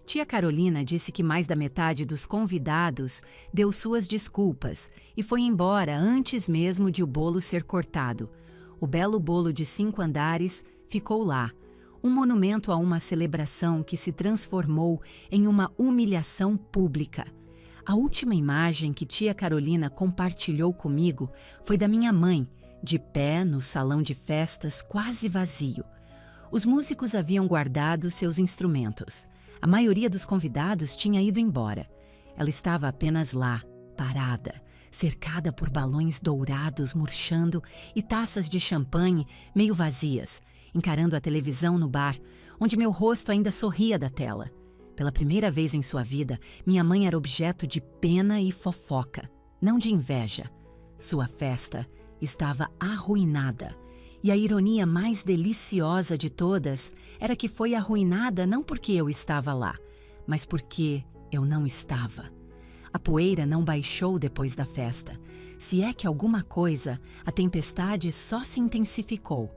Tia Carolina disse que mais da metade dos convidados deu suas desculpas e foi embora antes mesmo de o bolo ser cortado. O belo bolo de 5 andares ficou lá, um monumento a uma celebração que se transformou em uma humilhação pública. A última imagem que tia Carolina compartilhou comigo foi da minha mãe, de pé no salão de festas quase vazio. Os músicos haviam guardado seus instrumentos. A maioria dos convidados tinha ido embora. Ela estava apenas lá, parada, cercada por balões dourados murchando e taças de champanhe meio vazias, encarando a televisão no bar, onde meu rosto ainda sorria da tela. Pela primeira vez em sua vida, minha mãe era objeto de pena e fofoca, não de inveja. Sua festa estava arruinada. E a ironia mais deliciosa de todas era que foi arruinada não porque eu estava lá, mas porque eu não estava. A poeira não baixou depois da festa. Se é que alguma coisa, a tempestade só se intensificou.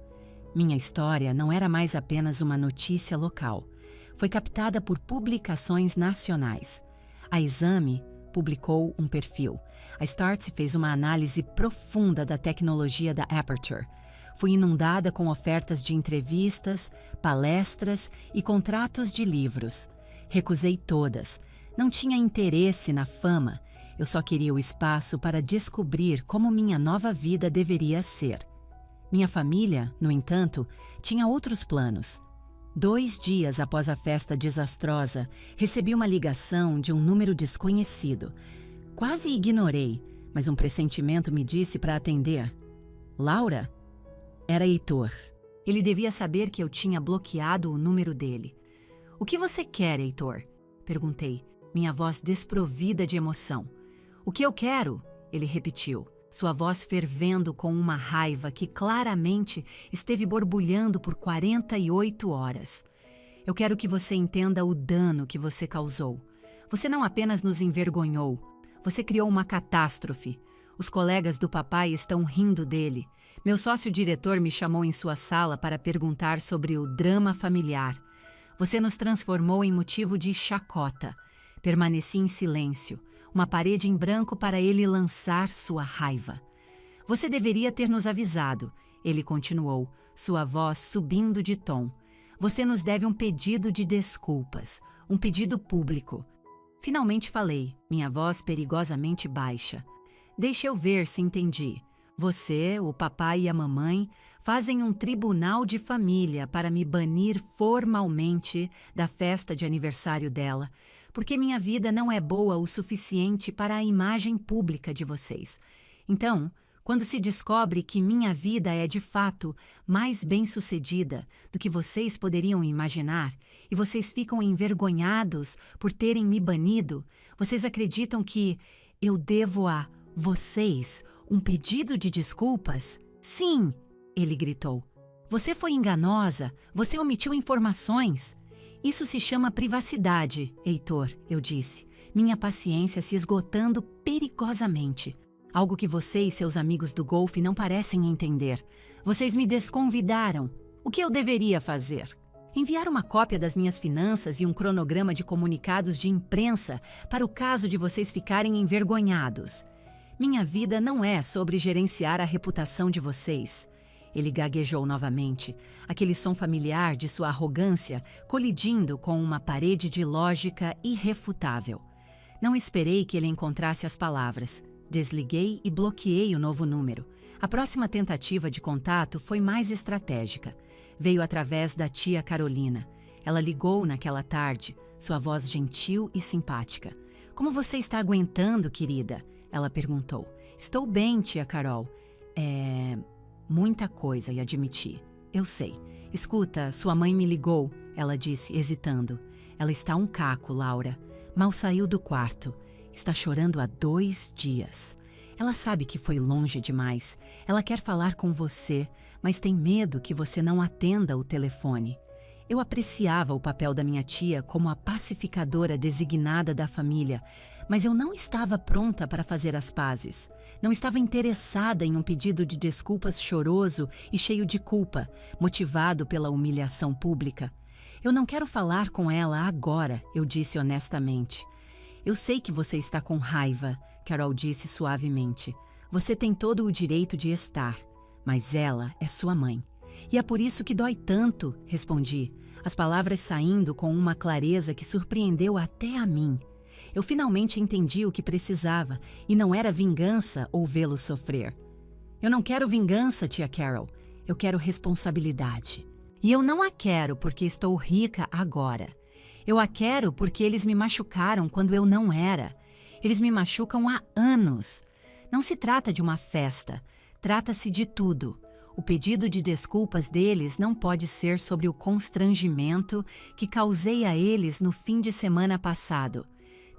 Minha história não era mais apenas uma notícia local. Foi captada por publicações nacionais. A Exame publicou um perfil. A Startse fez uma análise profunda da tecnologia da Aperture. Fui inundada com ofertas de entrevistas, palestras e contratos de livros. Recusei todas. Não tinha interesse na fama. Eu só queria o espaço para descobrir como minha nova vida deveria ser. Minha família, no entanto, tinha outros planos. 2 dias após a festa desastrosa, recebi uma ligação de um número desconhecido. Quase ignorei, mas um pressentimento me disse para atender. Laura? Era Heitor. Ele devia saber que eu tinha bloqueado o número dele. O que você quer, Heitor? Perguntei, minha voz desprovida de emoção. O que eu quero? Ele repetiu, sua voz fervendo com uma raiva que claramente esteve borbulhando por 48 horas. Eu quero que você entenda o dano que você causou. Você não apenas nos envergonhou, você criou uma catástrofe. Os colegas do papai estão rindo dele. Meu sócio-diretor me chamou em sua sala para perguntar sobre o drama familiar. Você nos transformou em motivo de chacota. Permaneci em silêncio, uma parede em branco para ele lançar sua raiva. Você deveria ter nos avisado, ele continuou, sua voz subindo de tom. Você nos deve um pedido de desculpas, um pedido público. Finalmente falei, minha voz perigosamente baixa. Deixe eu ver se entendi. Você, o papai e a mamãe fazem um tribunal de família para me banir formalmente da festa de aniversário dela, porque minha vida não é boa o suficiente para a imagem pública de vocês. Então, quando se descobre que minha vida é de fato mais bem-sucedida do que vocês poderiam imaginar, e vocês ficam envergonhados por terem me banido, vocês acreditam que eu devo a vocês um pedido de desculpas? Sim, ele gritou. Você foi enganosa, você omitiu informações. Isso se chama privacidade, Heitor, eu disse, minha paciência se esgotando perigosamente. Algo que você e seus amigos do golfe não parecem entender. Vocês me desconvidaram. O que eu deveria fazer? Enviar uma cópia das minhas finanças e um cronograma de comunicados de imprensa para o caso de vocês ficarem envergonhados. Minha vida não é sobre gerenciar a reputação de vocês. Ele gaguejou novamente, aquele som familiar de sua arrogância colidindo com uma parede de lógica irrefutável. Não esperei que ele encontrasse as palavras. Desliguei e bloqueei o novo número. A próxima tentativa de contato foi mais estratégica. Veio através da tia Carolina. Ela ligou naquela tarde, sua voz gentil e simpática. Como você está aguentando, querida? Ela perguntou. Estou bem, tia Carol. Muita coisa, e admiti. Eu sei. Escuta, sua mãe me ligou, ela disse, hesitando. Ela está um caco, Laura. Mal saiu do quarto. Está chorando há 2 dias. Ela sabe que foi longe demais. Ela quer falar com você, mas tem medo que você não atenda o telefone. Eu apreciava o papel da minha tia como a pacificadora designada da família, mas eu não estava pronta para fazer as pazes. Não estava interessada em um pedido de desculpas choroso e cheio de culpa, motivado pela humilhação pública. Eu não quero falar com ela agora, eu disse honestamente. Eu sei que você está com raiva, Carol disse suavemente. Você tem todo o direito de estar, mas ela é sua mãe. E é por isso que dói tanto, respondi, as palavras saindo com uma clareza que surpreendeu até a mim. Eu finalmente entendi o que precisava, e não era vingança ou vê-lo sofrer. Eu não quero vingança, tia Carol. Eu quero responsabilidade. E eu não a quero porque estou rica agora. Eu a quero porque eles me machucaram quando eu não era. Eles me machucam há anos. Não se trata de uma festa. Trata-se de tudo. O pedido de desculpas deles não pode ser sobre o constrangimento que causei a eles no fim de semana passado.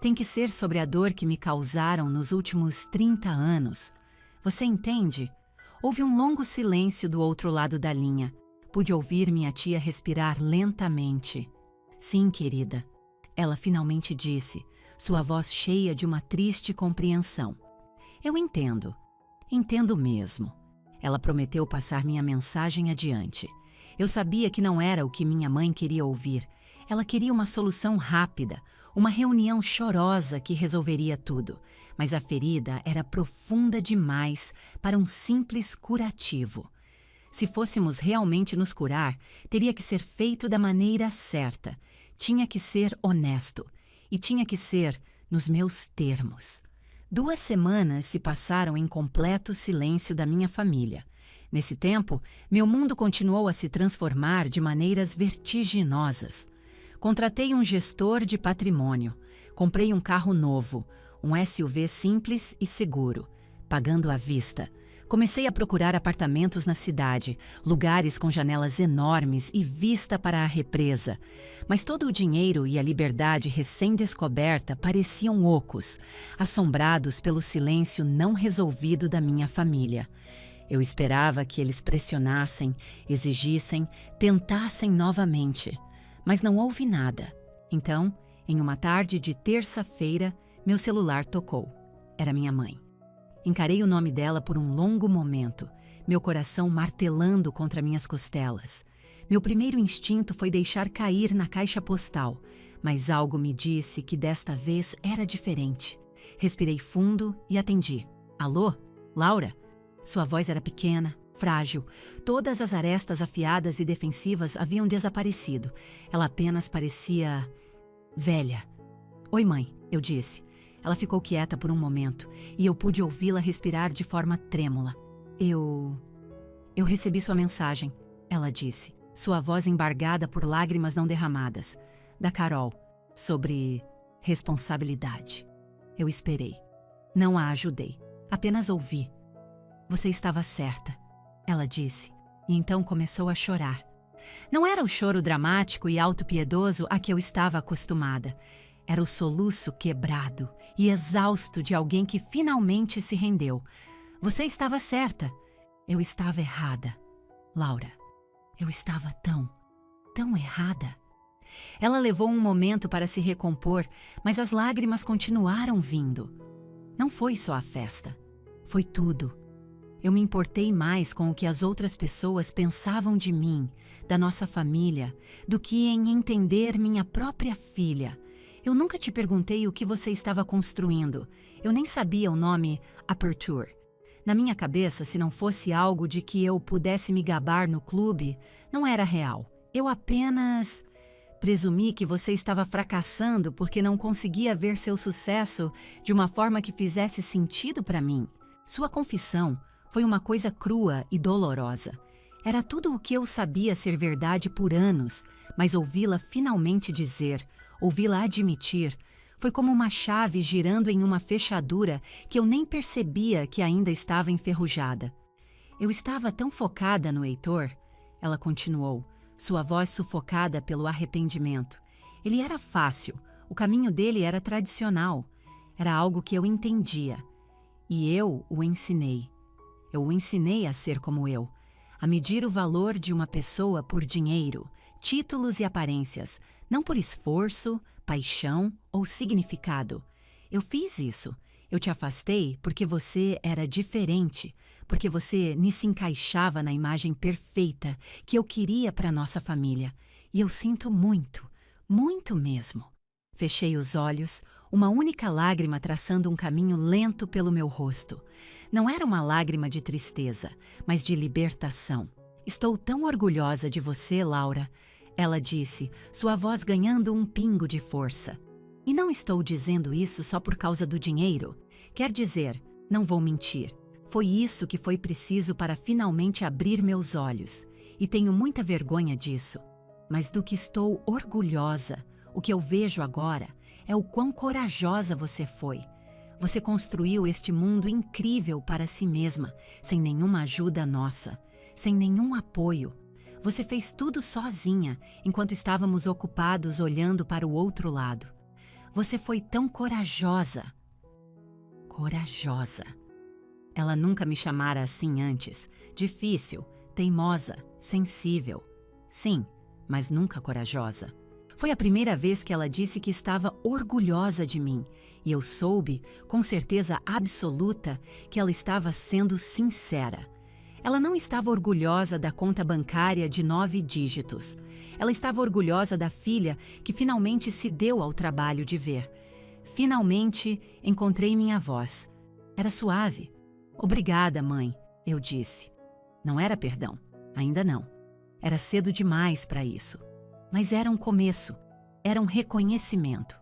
Tem que ser sobre a dor que me causaram nos últimos 30 anos. Você entende? Houve um longo silêncio do outro lado da linha. Pude ouvir minha tia respirar lentamente. Sim, querida. Ela finalmente disse, sua voz cheia de uma triste compreensão. Eu entendo. Entendo mesmo. Ela prometeu passar minha mensagem adiante. Eu sabia que não era o que minha mãe queria ouvir. Ela queria uma solução rápida, uma reunião chorosa que resolveria tudo. Mas a ferida era profunda demais para um simples curativo. Se fôssemos realmente nos curar, teria que ser feito da maneira certa. Tinha que ser honesto. E tinha que ser nos meus termos. 2 semanas se passaram em completo silêncio da minha família. Nesse tempo, meu mundo continuou a se transformar de maneiras vertiginosas. Contratei um gestor de patrimônio. Comprei um carro novo, um SUV simples e seguro, pagando à vista. Comecei a procurar apartamentos na cidade, lugares com janelas enormes e vista para a represa. Mas todo o dinheiro e a liberdade recém-descoberta pareciam ocos, assombrados pelo silêncio não resolvido da minha família. Eu esperava que eles pressionassem, exigissem, tentassem novamente. Mas não houve nada. Então, Em uma tarde de terça-feira, meu celular tocou. Era minha mãe. Encarei o nome dela por um longo momento, meu coração martelando contra minhas costelas. Meu primeiro instinto foi deixar cair na caixa postal, mas algo me disse que desta vez era diferente. Respirei fundo e atendi. Alô? Laura? Sua voz era pequena, frágil. Todas as arestas afiadas e defensivas haviam desaparecido. Ela apenas parecia velha. Oi, mãe, eu disse. Ela ficou quieta por um momento e eu pude ouvi-la respirar de forma trêmula. Eu recebi sua mensagem, ela disse, sua voz embargada por lágrimas não derramadas. Da Carol, sobre responsabilidade. Eu esperei. Não a ajudei. Apenas ouvi. Você estava certa, ela disse, e então começou a chorar. Não era o choro dramático e autopiedoso a que eu estava acostumada. Era o soluço quebrado e exausto de alguém que finalmente se rendeu. Você estava certa. Eu estava errada. Laura, eu estava tão errada. Ela levou um momento para se recompor, mas as lágrimas continuaram vindo. Não foi só a festa. Foi tudo. Eu me importei mais com o que as outras pessoas pensavam de mim, da nossa família, do que em entender minha própria filha. Eu nunca te perguntei o que você estava construindo. Eu nem sabia o nome Aperture. Na minha cabeça, se não fosse algo de que eu pudesse me gabar no clube, não era real. Eu apenas presumi que você estava fracassando porque não conseguia ver seu sucesso de uma forma que fizesse sentido para mim. Sua confissão foi uma coisa crua e dolorosa. Era tudo o que eu sabia ser verdade por anos, mas ouvi-la finalmente dizer, ouvi-la admitir, foi como uma chave girando em uma fechadura que eu nem percebia que ainda estava enferrujada. Eu estava tão focada no Heitor, ela continuou, sua voz sufocada pelo arrependimento. Ele era fácil, o caminho dele era tradicional, era algo que eu entendia. E eu o ensinei. Eu o ensinei a ser como eu, a medir o valor de uma pessoa por dinheiro, títulos e aparências, não por esforço, paixão ou significado. Eu fiz isso. Eu te afastei porque você era diferente, porque você nem se encaixava na imagem perfeita que eu queria para nossa família. E eu sinto muito, muito mesmo. Fechei os olhos, uma única lágrima traçando um caminho lento pelo meu rosto. Não era uma lágrima de tristeza, mas de libertação. Estou tão orgulhosa de você, Laura, ela disse, sua voz ganhando um pingo de força. E não estou dizendo isso só por causa do dinheiro. Quer dizer, não vou mentir, foi isso que foi preciso para finalmente abrir meus olhos. E tenho muita vergonha disso. Mas do que estou orgulhosa, o que eu vejo agora, é o quão corajosa você foi. Você construiu este mundo incrível para si mesma, sem nenhuma ajuda nossa, sem nenhum apoio. Você fez tudo sozinha, enquanto estávamos ocupados olhando para o outro lado. Você foi tão corajosa. Corajosa. Ela nunca me chamara assim antes. Difícil, teimosa, sensível. Sim, mas nunca corajosa. Foi a primeira vez que ela disse que estava orgulhosa de mim, e eu soube, com certeza absoluta, que ela estava sendo sincera. Ela não estava orgulhosa da conta bancária de 9 dígitos. Ela estava orgulhosa da filha que finalmente se deu ao trabalho de ver. Finalmente encontrei minha voz. Era suave. Obrigada, mãe, eu disse. Não era perdão, ainda não. Era cedo demais para isso. Mas era um começo, era um reconhecimento.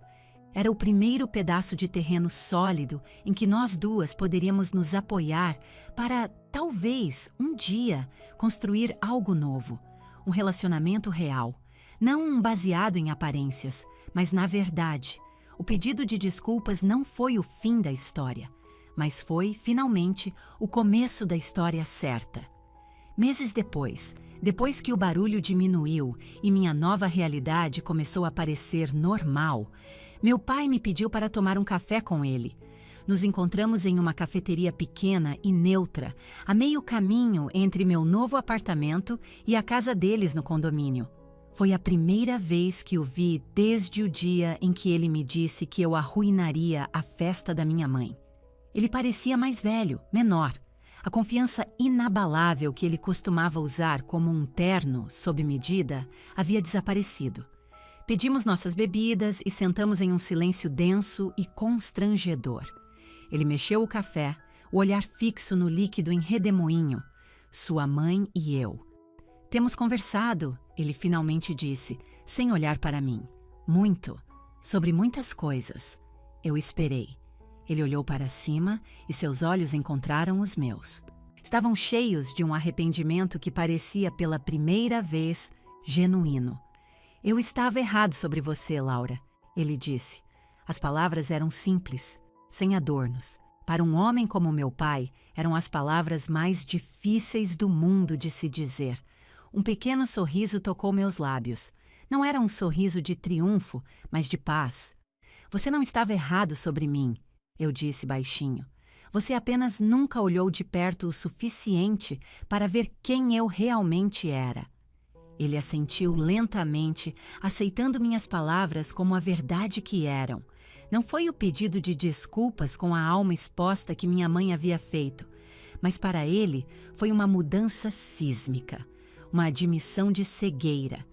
Era o primeiro pedaço de terreno sólido em que nós duas poderíamos nos apoiar para, talvez, um dia, construir algo novo. Um relacionamento real. Não um baseado em aparências, mas na verdade. O pedido de desculpas não foi o fim da história, mas foi, finalmente, o começo da história certa. Meses depois que o barulho diminuiu e minha nova realidade começou a parecer normal, meu pai me pediu para tomar um café com ele. Nos encontramos em uma cafeteria pequena e neutra, a meio caminho entre meu novo apartamento e a casa deles no condomínio. Foi a primeira vez que o vi desde o dia em que ele me disse que eu arruinaria a festa da minha mãe. Ele parecia mais velho, menor. A confiança inabalável que ele costumava usar como um terno sob medida havia desaparecido. Pedimos nossas bebidas e sentamos em um silêncio denso e constrangedor. Ele mexeu o café, o olhar fixo no líquido em redemoinho. Sua mãe e eu. Temos conversado, ele finalmente disse, sem olhar para mim. Muito. Sobre muitas coisas. Eu esperei. Ele olhou para cima e seus olhos encontraram os meus. Estavam cheios de um arrependimento que parecia pela primeira vez genuíno. Eu estava errado sobre você, Laura, ele disse. As palavras eram simples, sem adornos. Para um homem como meu pai, eram as palavras mais difíceis do mundo de se dizer. Um pequeno sorriso tocou meus lábios. Não era um sorriso de triunfo, mas de paz. Você não estava errado sobre mim, eu disse baixinho. Você apenas nunca olhou de perto o suficiente para ver quem eu realmente era. Ele assentiu lentamente, aceitando minhas palavras como a verdade que eram. Não foi o pedido de desculpas com a alma exposta que minha mãe havia feito, mas para ele foi uma mudança sísmica, uma admissão de cegueira.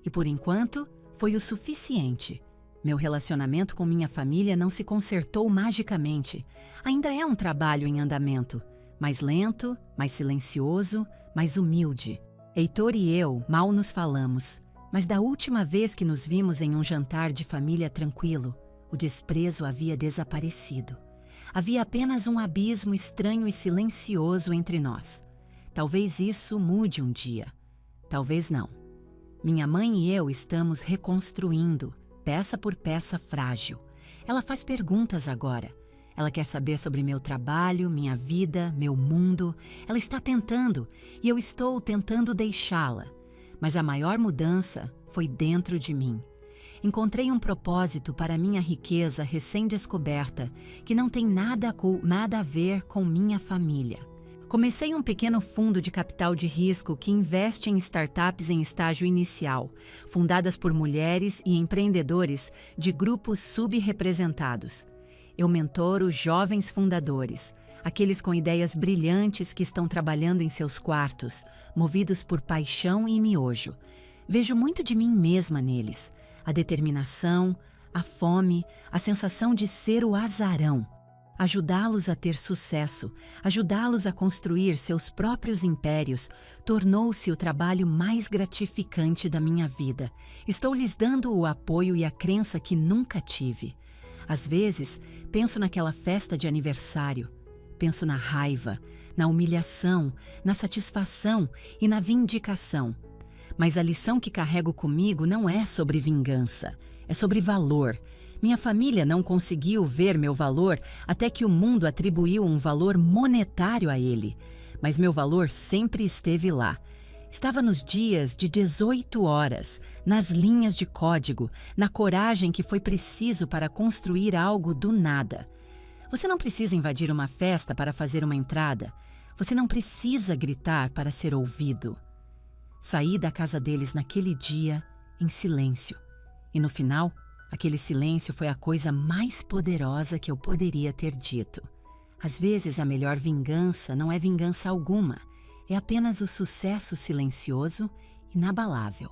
E por enquanto, foi o suficiente. Meu relacionamento com minha família não se consertou magicamente. Ainda é um trabalho em andamento, mais lento, mais silencioso, mais humilde. Heitor e eu mal nos falamos, mas da última vez que nos vimos em um jantar de família tranquilo, o desprezo havia desaparecido. Havia apenas um abismo estranho e silencioso entre nós. Talvez isso mude um dia. Talvez não. Minha mãe e eu estamos reconstruindo, peça por peça frágil. Ela faz perguntas agora. Ela quer saber sobre meu trabalho, minha vida, meu mundo. Ela está tentando, e eu estou tentando deixá-la. Mas a maior mudança foi dentro de mim. Encontrei um propósito para minha riqueza recém-descoberta, que não tem nada a ver com minha família. Comecei um pequeno fundo de capital de risco que investe em startups em estágio inicial, fundadas por mulheres e empreendedores de grupos subrepresentados. Eu mentoro jovens fundadores, aqueles com ideias brilhantes que estão trabalhando em seus quartos, movidos por paixão e miojo. Vejo muito de mim mesma neles, a determinação, a fome, a sensação de ser o azarão. Ajudá-los a ter sucesso, ajudá-los a construir seus próprios impérios, tornou-se o trabalho mais gratificante da minha vida. Estou lhes dando o apoio e a crença que nunca tive. Às vezes, penso naquela festa de aniversário. Penso na raiva, na humilhação, na satisfação e na vindicação. Mas a lição que carrego comigo não é sobre vingança, é sobre valor. Minha família não conseguiu ver meu valor até que o mundo atribuiu um valor monetário a ele. Mas meu valor sempre esteve lá. Estava nos dias de 18 horas, nas linhas de código, na coragem que foi preciso para construir algo do nada. Você não precisa invadir uma festa para fazer uma entrada. Você não precisa gritar para ser ouvido. Saí da casa deles naquele dia, em silêncio. E no final, aquele silêncio foi a coisa mais poderosa que eu poderia ter dito. Às vezes, a melhor vingança não é vingança alguma. É apenas o sucesso silencioso, inabalável.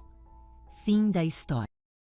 Fim da história.